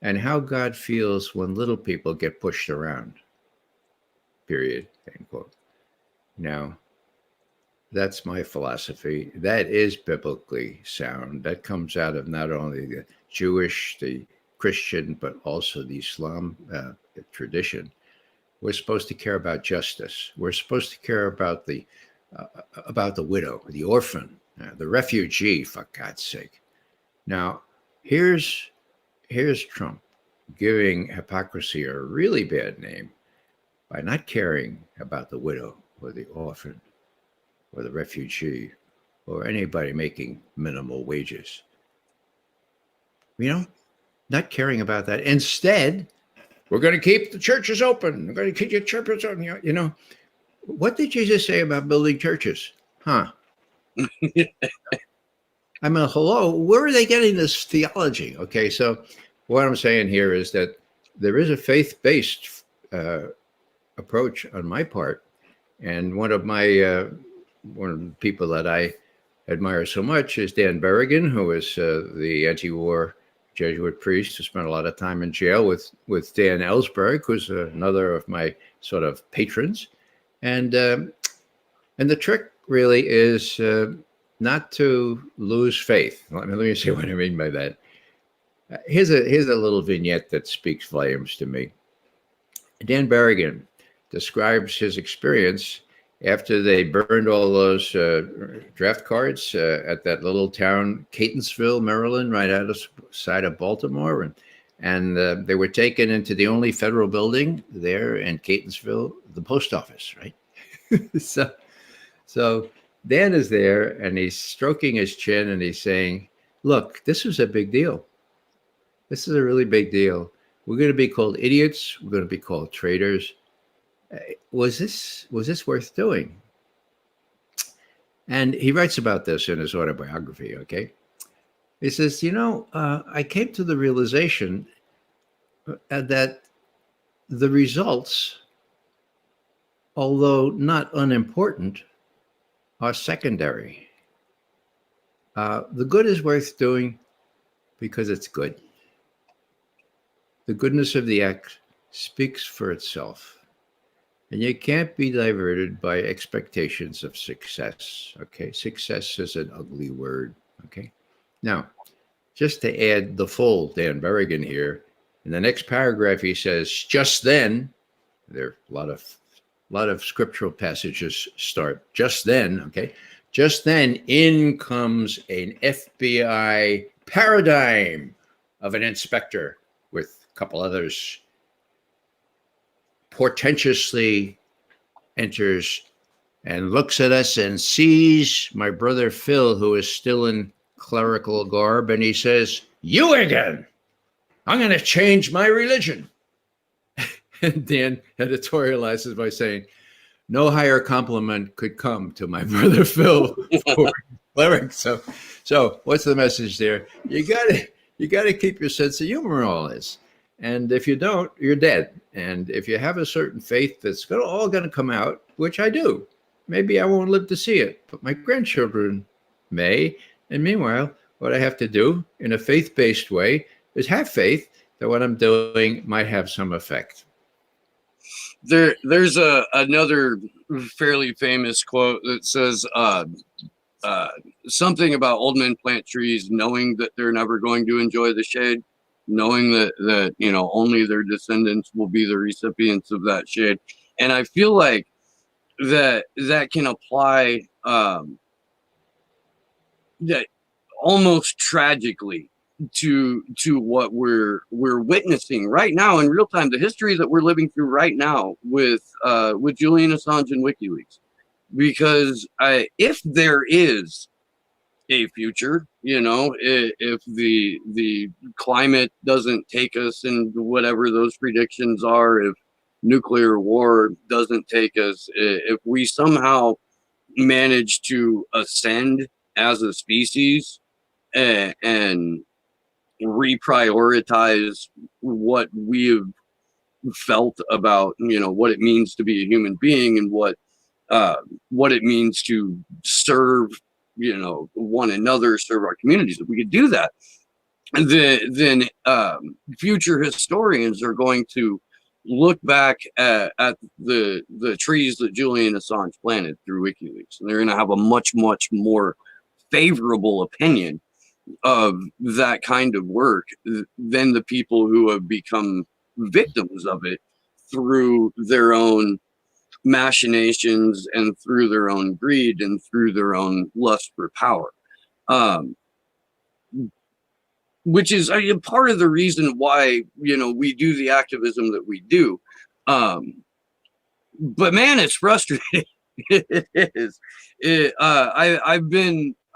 and how God feels when little people get pushed around, period," end quote. Now, that's my philosophy. That is biblically sound. That comes out of not only the Jewish, the Christian, but also the Islam tradition. We're supposed to care about justice. We're supposed to care about the widow, the orphan, the refugee, for God's sake. Now, here's Trump giving hypocrisy a really bad name by not caring about the widow or the orphan or the refugee or anybody making minimal wages. Not caring about that. Instead, we're going to keep the churches open. We're going to keep your churches open. What did Jesus say about building churches? I mean, hello, where are they getting this theology? Okay, so what I'm saying here is that there is a faith-based approach on my part. And one of the people that I admire so much is Dan Berrigan, who is the anti-war Jesuit priest who spent a lot of time in jail with Dan Ellsberg, who's another of my sort of patrons. And the trick really is not to lose faith. Let me say what I mean by that. Here's a little vignette that speaks volumes to me. Dan Berrigan describes his experience after they burned all those draft cards at that little town, Catonsville, Maryland, right outside of Baltimore. And they were taken into the only federal building there in Catonsville, the post office, right? So Dan is there and he's stroking his chin and he's saying, look, this is a big deal. This is a really big deal. We're going to be called idiots. We're going to be called traitors. Was this worth doing? And he writes about this in his autobiography, okay? He says, I came to the realization that the results, although not unimportant, are secondary. The good is worth doing because it's good. The goodness of the act speaks for itself. And you can't be diverted by expectations of success, okay? Success is an ugly word, okay? Now, just to add the full Dan Berrigan here, in the next paragraph he says, just then, there are a lot of scriptural passages start, just then, okay? Just then in comes an FBI paradigm of an inspector with a couple others, portentously enters and looks at us and sees my brother Phil, who is still in clerical garb, and he says, you again, I'm going to change my religion. And Dan editorializes by saying, no higher compliment could come to my brother Phil for cleric. So what's the message there? You gotta keep your sense of humor in all this. And if you don't, you're dead. And if you have a certain faith that's all going to come out, which I do, maybe I won't live to see it, but my grandchildren may. And meanwhile, what I have to do in a faith-based way is have faith that what I'm doing might have some effect. There's another fairly famous quote that says something about old men plant trees knowing that they're never going to enjoy the shade, knowing that only their descendants will be the recipients of that shade. And I feel like that can apply that almost tragically to what we're witnessing right now in real time, the history that we're living through right now with Julian Assange and WikiLeaks. Because if there is a future, if the climate doesn't take us into whatever those predictions are, if nuclear war doesn't take us, if we somehow manage to ascend as a species and reprioritize what we've felt about, what it means to be a human being and what it means to serve, one another, serve our communities. If we could do that, then future historians are going to look back at the trees that Julian Assange planted through WikiLeaks, and they're going to have a much, much more favorable opinion of that kind of work than the people who have become victims of it through their own machinations and through their own greed and through their own lust for power, which is part of the reason why we do the activism that we do. But man, it's frustrating. It is.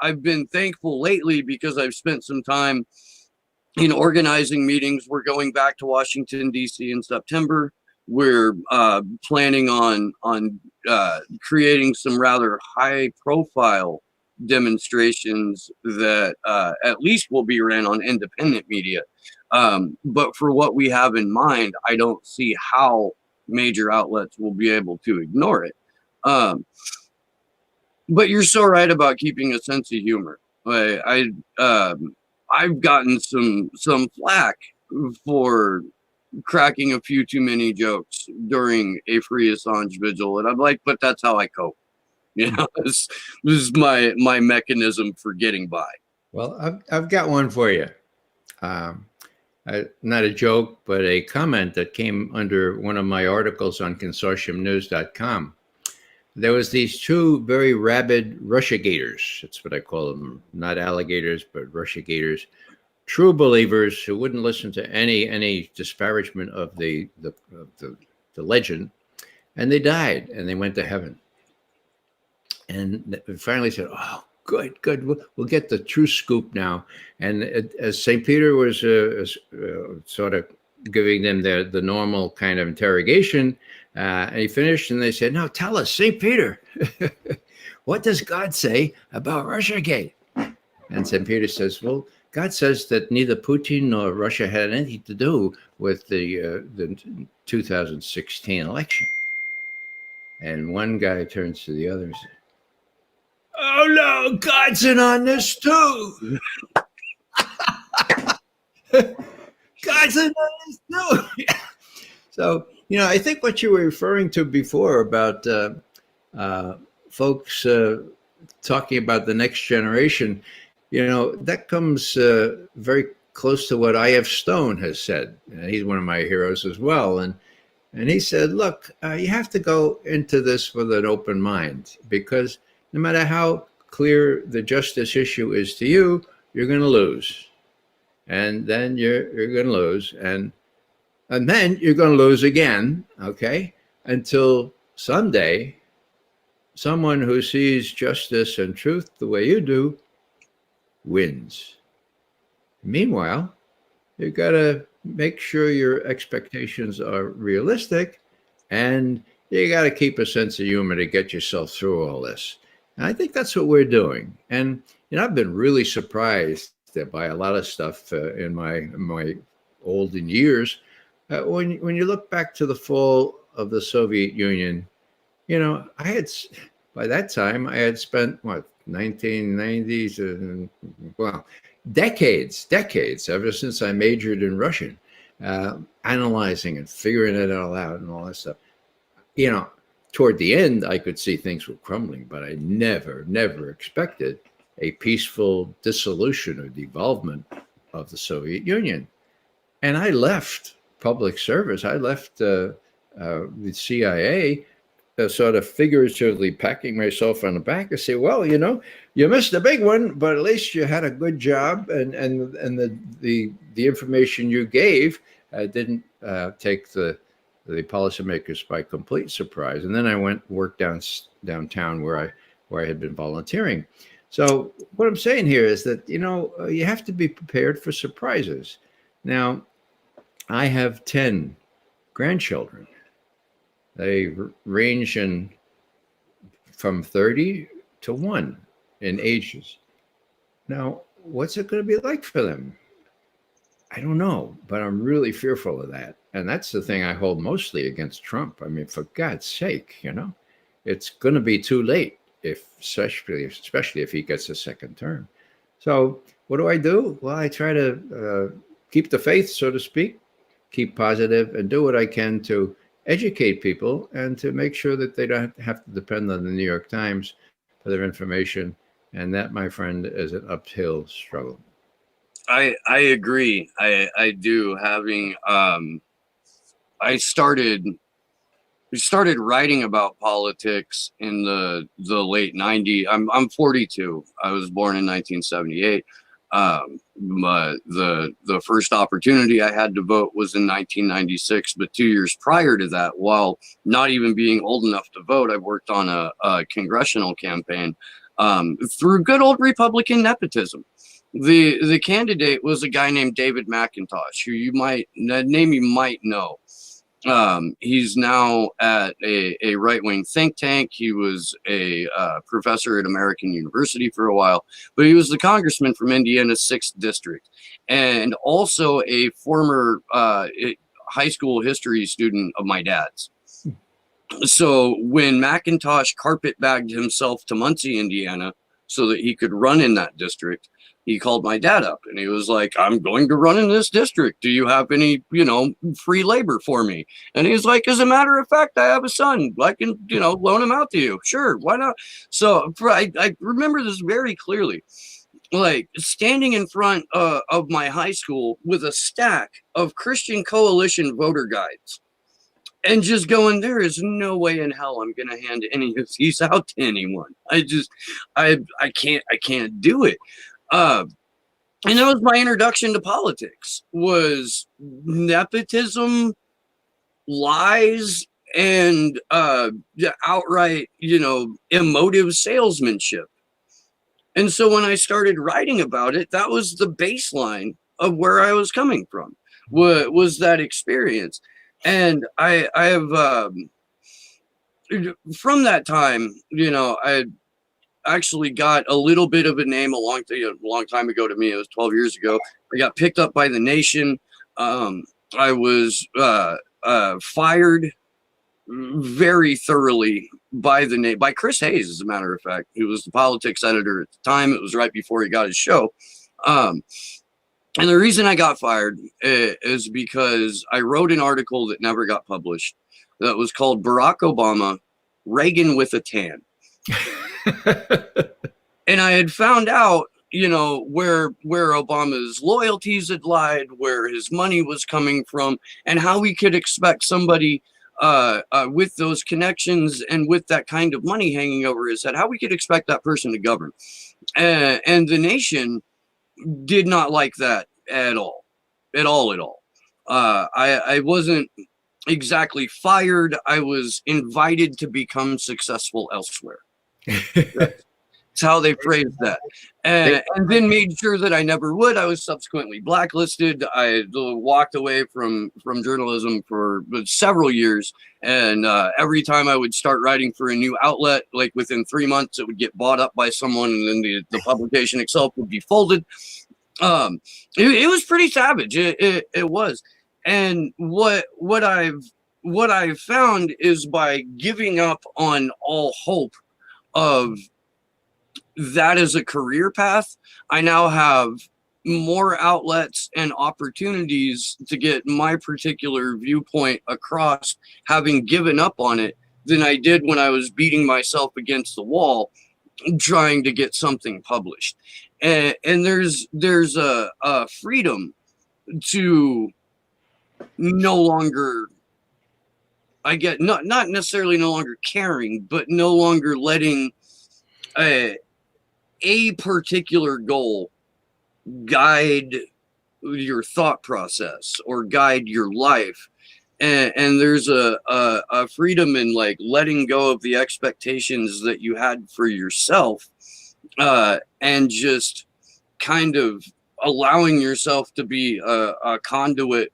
I've been thankful lately because I've spent some time in organizing meetings. We're going back to Washington, D.C. in September. We're planning on creating some rather high profile demonstrations that at least will be ran on independent media. But for what we have in mind, I don't see how major outlets will be able to ignore it. But you're so right about keeping a sense of humor. I've gotten some flack for cracking a few too many jokes during a free Assange vigil, and I'm like, but that's how I cope. This is my mechanism for getting by. Well, I've got one for you. Not a joke, but a comment that came under one of my articles on consortiumnews.com. There was these two very rabid Russiagators. That's what I call them. Not alligators, but Russiagators. True believers who wouldn't listen to any disparagement of the legend, and they died and they went to heaven. And finally said, "Oh, good, good. We'll get the true scoop now." And as St. Peter was sort of giving them the normal kind of interrogation, and he finished, and they said, "Now tell us, St. Peter, what does God say about Russiagate?" And St. Peter says, "Well, God says that neither Putin nor Russia had anything to do with the 2016 election." And one guy turns to the other and says, "Oh no, God's in on this too." God's in on this too. So, I think what you were referring to before about folks talking about the next generation, that comes very close to what I.F. Stone has said. He's one of my heroes as well. And he said, look, you have to go into this with an open mind, because no matter how clear the justice issue is to you, you're going to lose. And then you're going to lose. And then you're going to lose again, okay, until someday someone who sees justice and truth the way you do wins. Meanwhile, you've got to make sure your expectations are realistic, and you got to keep a sense of humor to get yourself through all this. And I think that's what we're doing. And I've been really surprised by a lot of stuff in my olden years. When you look back to the fall of the Soviet Union, by that time I had spent 1990s, decades, ever since I majored in Russian, analyzing and figuring it all out and all that stuff. Toward the end, I could see things were crumbling, but I never expected a peaceful dissolution or devolvement of the Soviet Union. And I left public service. I left the CIA, sort of figuratively packing myself on the back and say, well, you missed a big one, but at least you had a good job, and the information you gave didn't take the policymakers by complete surprise. And then I worked downtown where I had been volunteering. So what I'm saying here is that you have to be prepared for surprises. Now, I have 10 grandchildren. They range from 30 to 1 in ages. Now, what's it going to be like for them? I don't know, but I'm really fearful of that. And that's the thing I hold mostly against Trump. I mean, for God's sake, it's going to be too late, especially if he gets a second term. So what do? Well, I try to keep the faith, so to speak, keep positive, and do what I can to educate people and to make sure that they don't have to depend on the New York Times for their information. And that, my friend, is an uphill struggle. I agree. I do. Having I started writing about politics in the late 90s. I'm 42. I was born in 1978. But the first opportunity I had to vote was in 1996. But 2 years prior to that, while not even being old enough to vote, I worked on a congressional campaign through good old Republican nepotism. The candidate was a guy named David McIntosh, who you might know. He's now at a right-wing think tank. He was a professor at American University for a while, but he was the congressman from Indiana's 6th district, and also a former high school history student of my dad's. So when McIntosh carpet-bagged himself to Muncie, Indiana, so that he could run in that district, he called my dad up and he was like, I'm going to run in this district. Do you have any, free labor for me? And he's like, as a matter of fact, I have a son. I can, loan him out to you. Sure. Why not? So I remember this very clearly, like standing in front of my high school with a stack of Christian Coalition voter guides and just going, there is no way in hell I'm going to hand any of these out to anyone. I can't do it. And that was my introduction to politics, was nepotism, lies, and outright, emotive salesmanship. And so when I started writing about it, that was the baseline of where I was coming from, was that experience. And I have, from that time, I actually got a little bit of a name a long time ago to me. It was 12 years ago. I got picked up by The Nation. I was fired very thoroughly by Chris Hayes, as a matter of fact, who was the politics editor at the time. It was right before he got his show. And the reason I got fired is because I wrote an article that never got published that was called Barack Obama, Reagan with a Tan. And I had found out, where Obama's loyalties had lied, where his money was coming from, and how we could expect somebody with those connections and with that kind of money hanging over his head, how we could expect that person to govern. And The Nation did not like that at all. I wasn't exactly fired. I was invited to become successful elsewhere. That's how they phrased that. And then made sure that I never would. I was subsequently blacklisted. I walked away from journalism for several years. And every time I would start writing for a new outlet, like within 3 months, it would get bought up by someone, and then the publication itself would be folded. It was pretty savage. It was. And what I've found is, by giving up on all hope of that as a career path, I now have more outlets and opportunities to get my particular viewpoint across, having given up on it, than I did when I was beating myself against the wall trying to get something published. And there's a freedom to no longer, I get, not necessarily no longer caring, but no longer letting a particular goal guide your thought process or guide your life. And there's a freedom in, like, letting go of the expectations that you had for yourself, and just kind of allowing yourself to be a conduit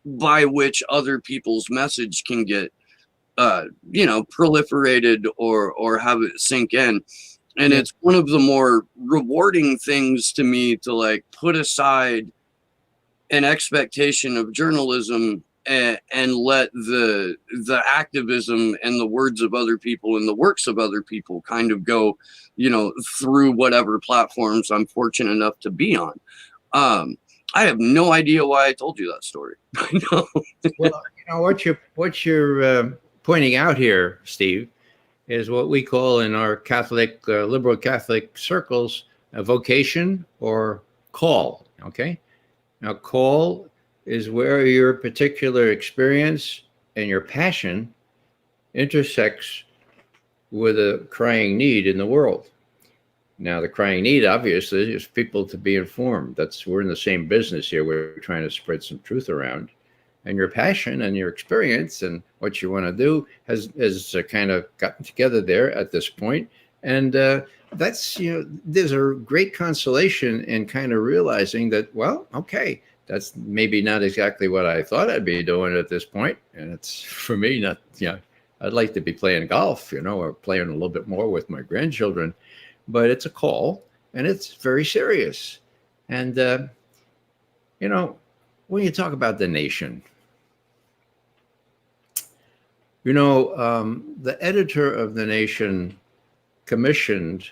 by which other people's message can get proliferated or have it sink in. And it's one of the more rewarding things to me to, like, put aside an expectation of journalism and let the activism and the words of other people and the works of other people kind of go, through whatever platforms I'm fortunate enough to be on. I have no idea why I told you that story. Well, what you're pointing out here, Steve, is what we call in our Catholic, liberal Catholic circles, a vocation or call. Okay. Now, call is where your particular experience and your passion intersects with a crying need in the world. Now, the crying need, obviously, is people to be informed. We're in the same business here. We're trying to spread some truth around. And your passion and your experience and what you want to do has kind of gotten together there at this point. And that's, there's a great consolation in kind of realizing that, well, okay, that's maybe not exactly what I thought I'd be doing at this point. And it's, for me, not, I'd like to be playing golf, or playing a little bit more with my grandchildren. But it's a call, and it's very serious. And, when you talk about The Nation, the editor of The Nation commissioned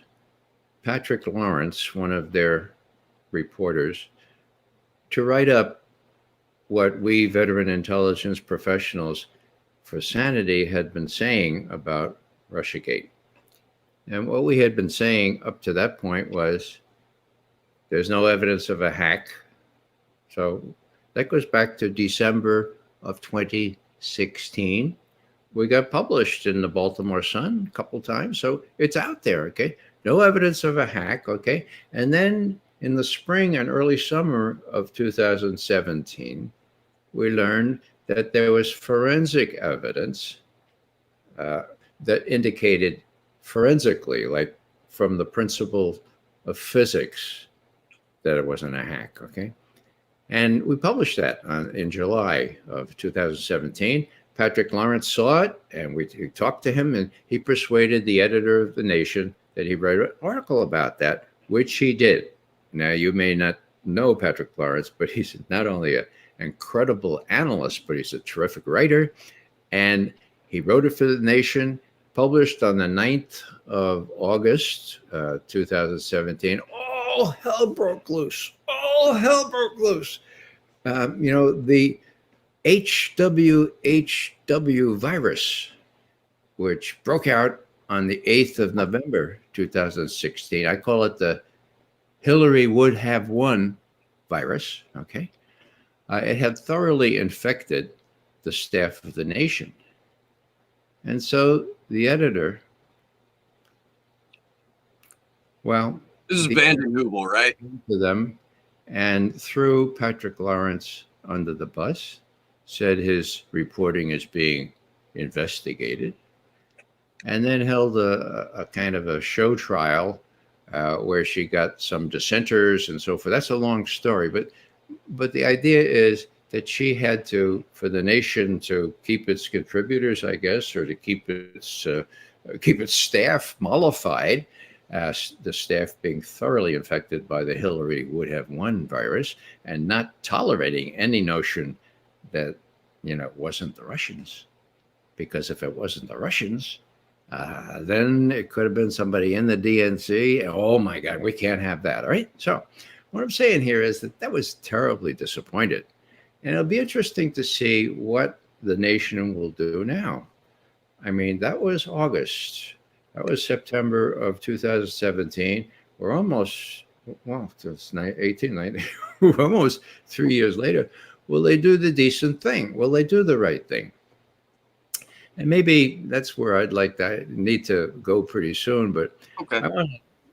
Patrick Lawrence, one of their reporters, to write up what we veteran intelligence professionals for Sanity had been saying about Russiagate. And what we had been saying up to that point was there's no evidence of a hack. So that goes back to December of 2016. We got published in the Baltimore Sun a couple times. So it's out there, okay? No evidence of a hack, okay? And then in the spring and early summer of 2017, we learned that there was forensic evidence that indicated forensically, like from the principle of physics, that it wasn't a hack, okay? And we published that in July of 2017. Patrick Lawrence saw it, and we talked to him, and he persuaded the editor of The Nation that he write an article about that, which he did. Now, you may not know Patrick Lawrence, but he's not only an incredible analyst, but he's a terrific writer. And he wrote it for The Nation, published on the 9th of August, 2017. All hell broke loose. All hell broke loose. The HWHW virus, which broke out on the 8th of November, 2016. I call it the Hillary would have won virus, okay? It had thoroughly infected the staff of The Nation. And so the editor, well... This is Van Hooble, right? ...to them and threw Patrick Lawrence under the bus, said his reporting is being investigated, and then held a kind of a show trial where she got some dissenters and so forth. That's a long story, but the idea is that she had to, for The Nation to keep its contributors, I guess, or to keep its staff mollified, the staff being thoroughly infected by the Hillary would have won virus, and not tolerating any notion that, it wasn't the Russians. Because if it wasn't the Russians, then it could have been somebody in the DNC. Oh my God, we can't have that. All right. So what I'm saying here is that was terribly disappointed. And it'll be interesting to see what The Nation will do now. I mean, that was August. That was September of 2017. We're almost, it's 18, 19, we're almost 3 years later. Will they do the decent thing? Will they do the right thing? And maybe that's where I'd need to go pretty soon. But okay.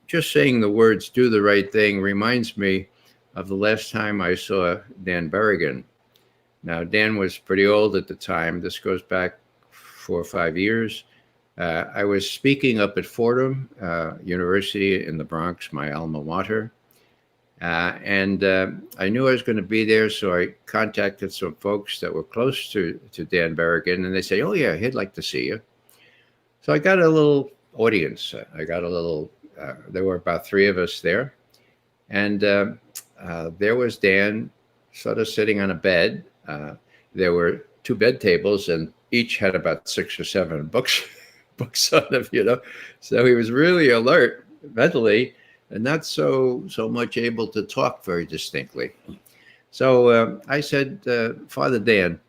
Just saying the words "do the right thing" reminds me of the last time I saw Dan Berrigan. Now, Dan was pretty old at the time. This goes back 4 or 5 years. I was speaking up at Fordham University in the Bronx, my alma mater. And I knew I was going to be there, so I contacted some folks that were close to Dan Berrigan, and they say, "Oh yeah, he'd like to see you." So I got a little audience. There were about 3 of us there, and there was Dan, sort of sitting on a bed. There were 2 bed tables, and each had about 6 or 7 books on them. So he was really alert mentally, and not so much able to talk very distinctly. So I said, "Father Dan,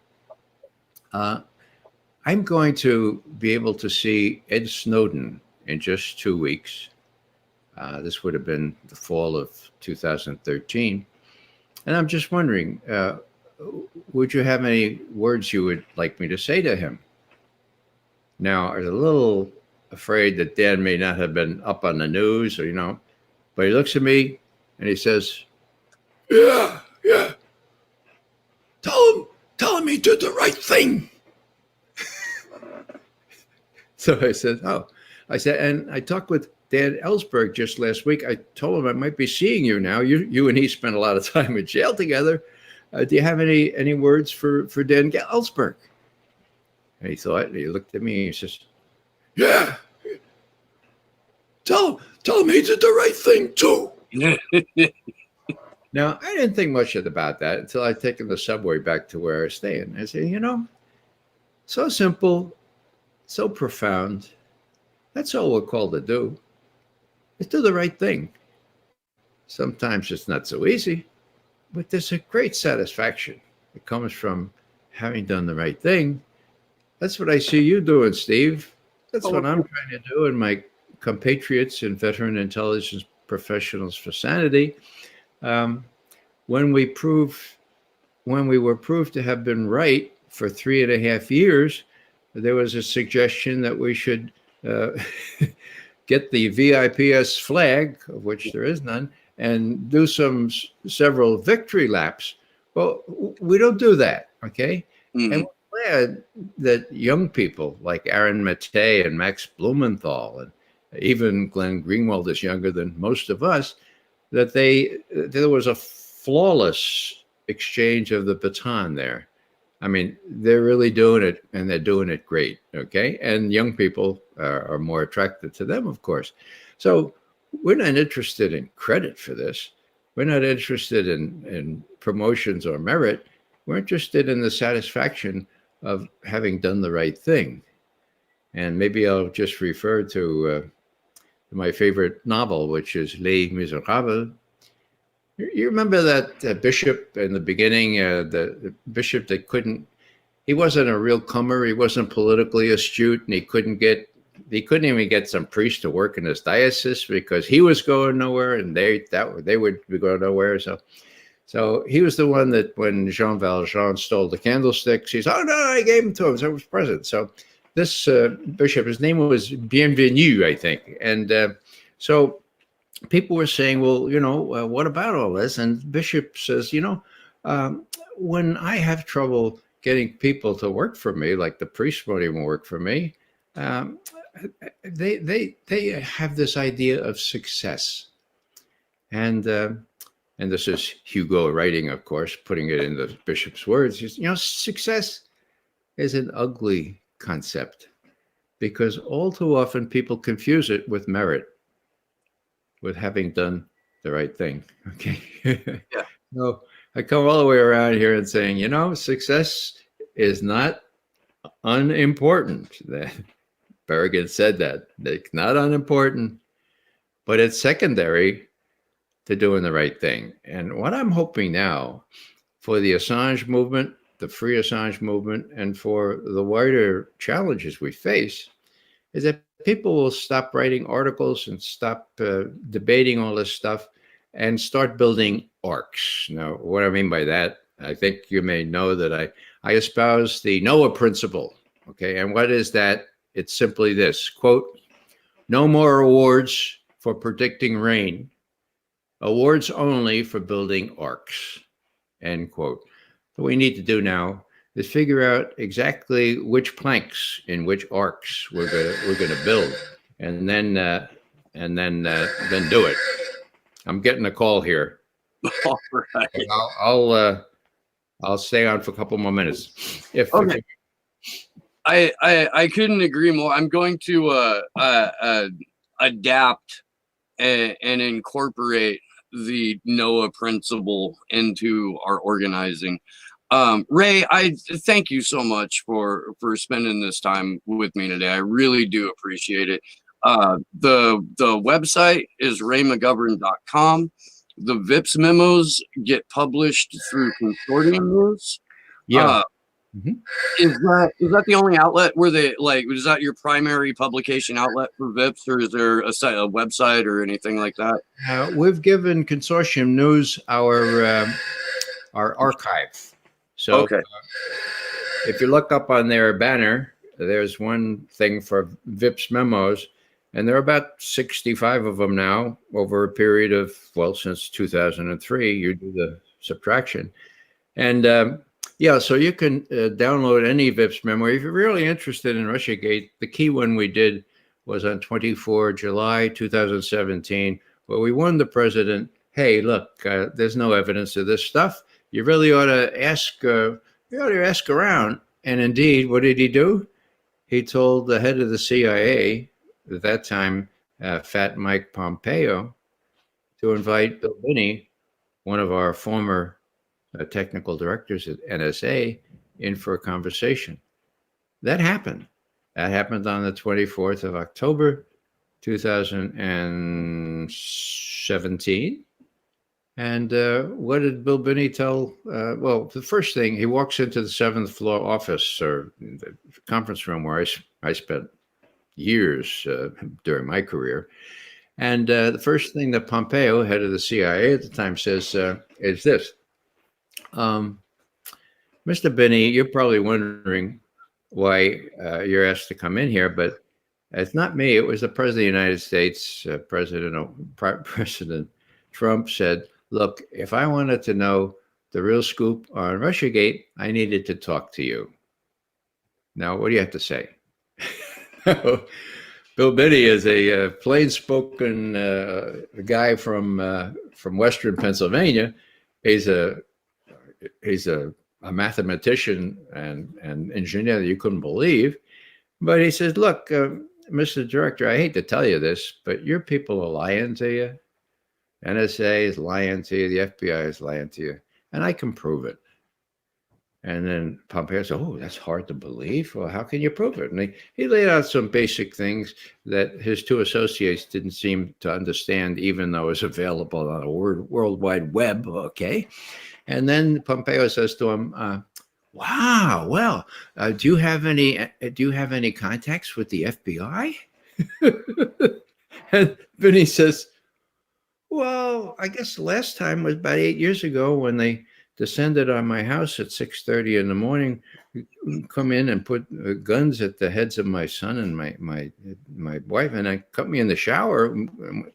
I'm going to be able to see Ed Snowden in just 2 weeks." This would have been the fall of 2013. And I'm just wondering, would you have any words you would like me to say to him? Now, I was a little afraid that Dan may not have been up on the news, or, but he looks at me and he says, yeah. Tell him he did the right thing. So I said, and I talked with Dan Ellsberg just last week. I told him I might be seeing you now. You and he spent a lot of time in jail together. Do you have any words for Dan Ellsberg? And he thought, and he looked at me and he says, yeah. Tell him he did the right thing too. Now, I didn't think much about that until I'd taken the subway back to where I was staying. I said, so simple, so profound. That's all we're called to do. Is do the right thing. Sometimes it's not so easy, but there's a great satisfaction that comes from having done the right thing. That's what I see you doing, Steve. That's what I'm trying to do, and my compatriots and veteran intelligence professionals for Sanity. When we were proved to have been right for 3.5 years, there was a suggestion that we should get the VIPS flag, of which there is none, and do several victory laps. Well, we don't do that, okay? Mm-hmm. And glad that young people like Aaron Maté and Max Blumenthal, and even Glenn Greenwald is younger than most of us, that there was a flawless exchange of the baton there. I mean, they're really doing it, and they're doing it great, okay? And young people are more attracted to them, of course. So we're not interested in credit for this. We're not interested in promotions or merit. We're interested in the satisfaction of having done the right thing. And maybe I'll just refer to my favorite novel, which is Les Miserables. You remember that bishop in the beginning, the bishop that he wasn't a real comer. He wasn't politically astute, and he couldn't even get some priest to work in his diocese because he was going nowhere, and they would be going nowhere. So he was the one that when Jean Valjean stole the candlesticks, he said, "Oh no, I gave them to him. So I was present." So this bishop, his name was Bienvenu, I think, and so people were saying, well, what about all this? And the bishop says, when I have trouble getting people to work for me, like the priests won't even work for me, they have this idea of success. And this is Hugo writing, of course, putting it in the bishop's words. Success is an ugly concept because all too often people confuse it with merit, with having done the right thing. Okay. Yeah. So I come all the way around here and saying, success is not unimportant. Berrigan said that. It's not unimportant, but it's secondary to doing the right thing. And what I'm hoping now for the Assange movement, the Free Assange movement, and for the wider challenges we face is that people will stop writing articles and stop debating all this stuff and start building arcs. Now, what I mean by that, I think you may know that I espouse the Noah principle. Okay. And what is that? It's simply this, quote, "No more awards for predicting rain, awards only for building arcs," end quote. What we need to do now is figure out exactly which planks in which arcs we're gonna build, and then do it. I'm getting a call here. All right. I'll stay on for a couple more minutes. Okay. I couldn't agree more. I'm going to adapt and incorporate the Noah principle into our organizing. Ray, I thank you so much for spending this time with me today. I really do appreciate it. The website is raymcgovern.com. The VIPS memos get published through Consortium News. Yeah. Is that the only outlet where is that your primary publication outlet for VIPS, or is there a website or anything like that? We've given Consortium News our archive. So okay. If you look up on their banner, there's one thing for VIPS memos, and there are about 65 of them now over a period of, since 2003. You do the subtraction. And so you can download any VIPS memo. If you're really interested in Russiagate, the key one we did was on 24 July 2017, where we warned the president, hey, look, there's no evidence of this stuff. You really ought to ask around. And indeed, what did he do? He told the head of the CIA, at that time, Fat Mike Pompeo, to invite Bill Binney, one of our former technical directors at NSA, in for a conversation. That happened. That happened on the 24th of October, 2017. And what did Bill Binney tell? The first thing, he walks into the 7th floor office or the conference room where I spent years during my career. And the first thing that Pompeo, head of the CIA at the time, says is this. Mr. Binney, you're probably wondering why you're asked to come in here, but it's not me. It was the President of the United States. President Trump said, look, if I wanted to know the real scoop on Russiagate, I needed to talk to you. Now, what do you have to say? Bill Binney is a plain-spoken guy from Western Pennsylvania. He's a mathematician and engineer that you couldn't believe. But he says, look, Mr. Director, I hate to tell you this, but your people are lying to you. NSA is lying to you. The FBI is lying to you. And I can prove it. And then Pompeo said, oh, that's hard to believe. Well, how can you prove it? And he laid out some basic things that his two associates didn't seem to understand, even though it was available on a World Wide Web. Okay. And then Pompeo says to him, wow, well, do you have any contacts with the FBI? And Vinny says, well, I guess the last time was about 8 years ago when they descended on my house at 6:30 in the morning, come in and put guns at the heads of my son and my wife, and I cut me in the shower.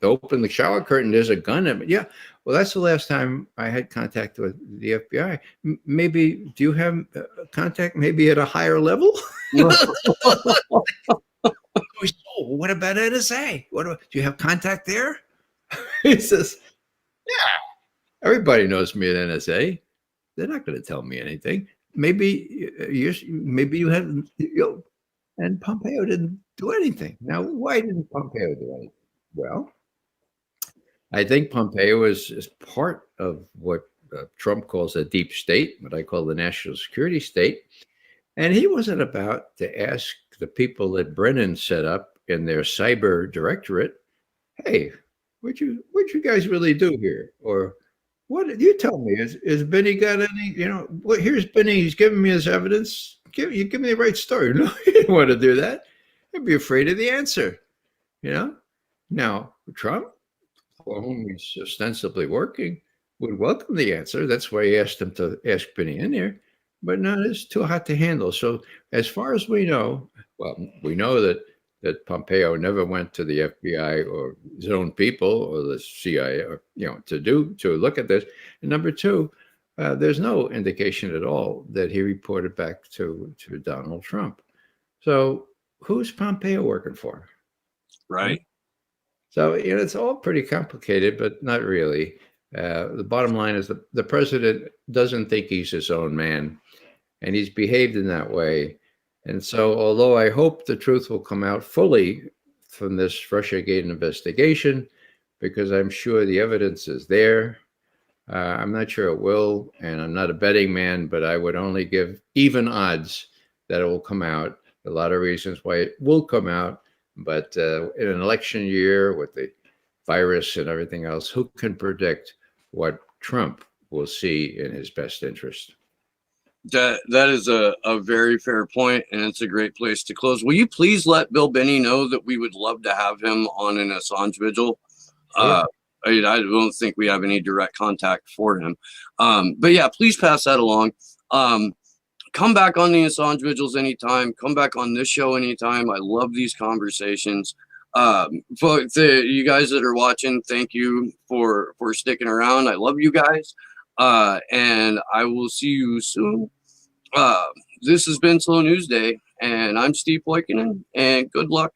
Open the shower curtain, there's a gun at me. Yeah, well, that's the last time I had contact with the FBI. Maybe do you have contact? Maybe at a higher level. Oh, what about NSA? Do you have contact there? He says, yeah, everybody knows me at NSA. They're not going to tell me anything. Maybe you have, and Pompeo didn't do anything. Now, why didn't Pompeo do anything? Well, I think Pompeo is part of what Trump calls a deep state, what I call the national security state. And he wasn't about to ask the people that Brennan set up in their cyber directorate, hey, what you guys really do here? Or what you tell me? Is Benny got any? Here's Benny. He's giving me his evidence. Give me the right story. No, he didn't want to do that. He'd be afraid of the answer. Now Trump, for whom he's ostensibly working, would welcome the answer. That's why he asked him to ask Benny in there. But no, it's too hot to handle. So as far as we know, well, we know that Pompeo never went to the FBI or his own people or the CIA, or, to look at this. And number two, there's no indication at all that he reported back to Donald Trump. So who's Pompeo working for? Right. So, it's all pretty complicated, but not really. The bottom line is the president doesn't think he's his own man, and he's behaved in that way. And so, although I hope the truth will come out fully from this Russiagate investigation, because I'm sure the evidence is there, I'm not sure it will, and I'm not a betting man, but I would only give even odds that it will come out. A lot of reasons why it will come out, but in an election year with the virus and everything else, who can predict what Trump will see in his best interest? That is a very fair point, and it's a great place to close. Will you please let Bill Binney know that we would love to have him on an Assange vigil? Sure. I don't think we have any direct contact for him. But yeah, please pass that along. Come back on the Assange vigils anytime. Come back on this show anytime. I love these conversations. For you guys that are watching, thank you for sticking around. I love you guys. And I will see you soon. This has been Slow News Day, and I'm Steve Poikinen, and good luck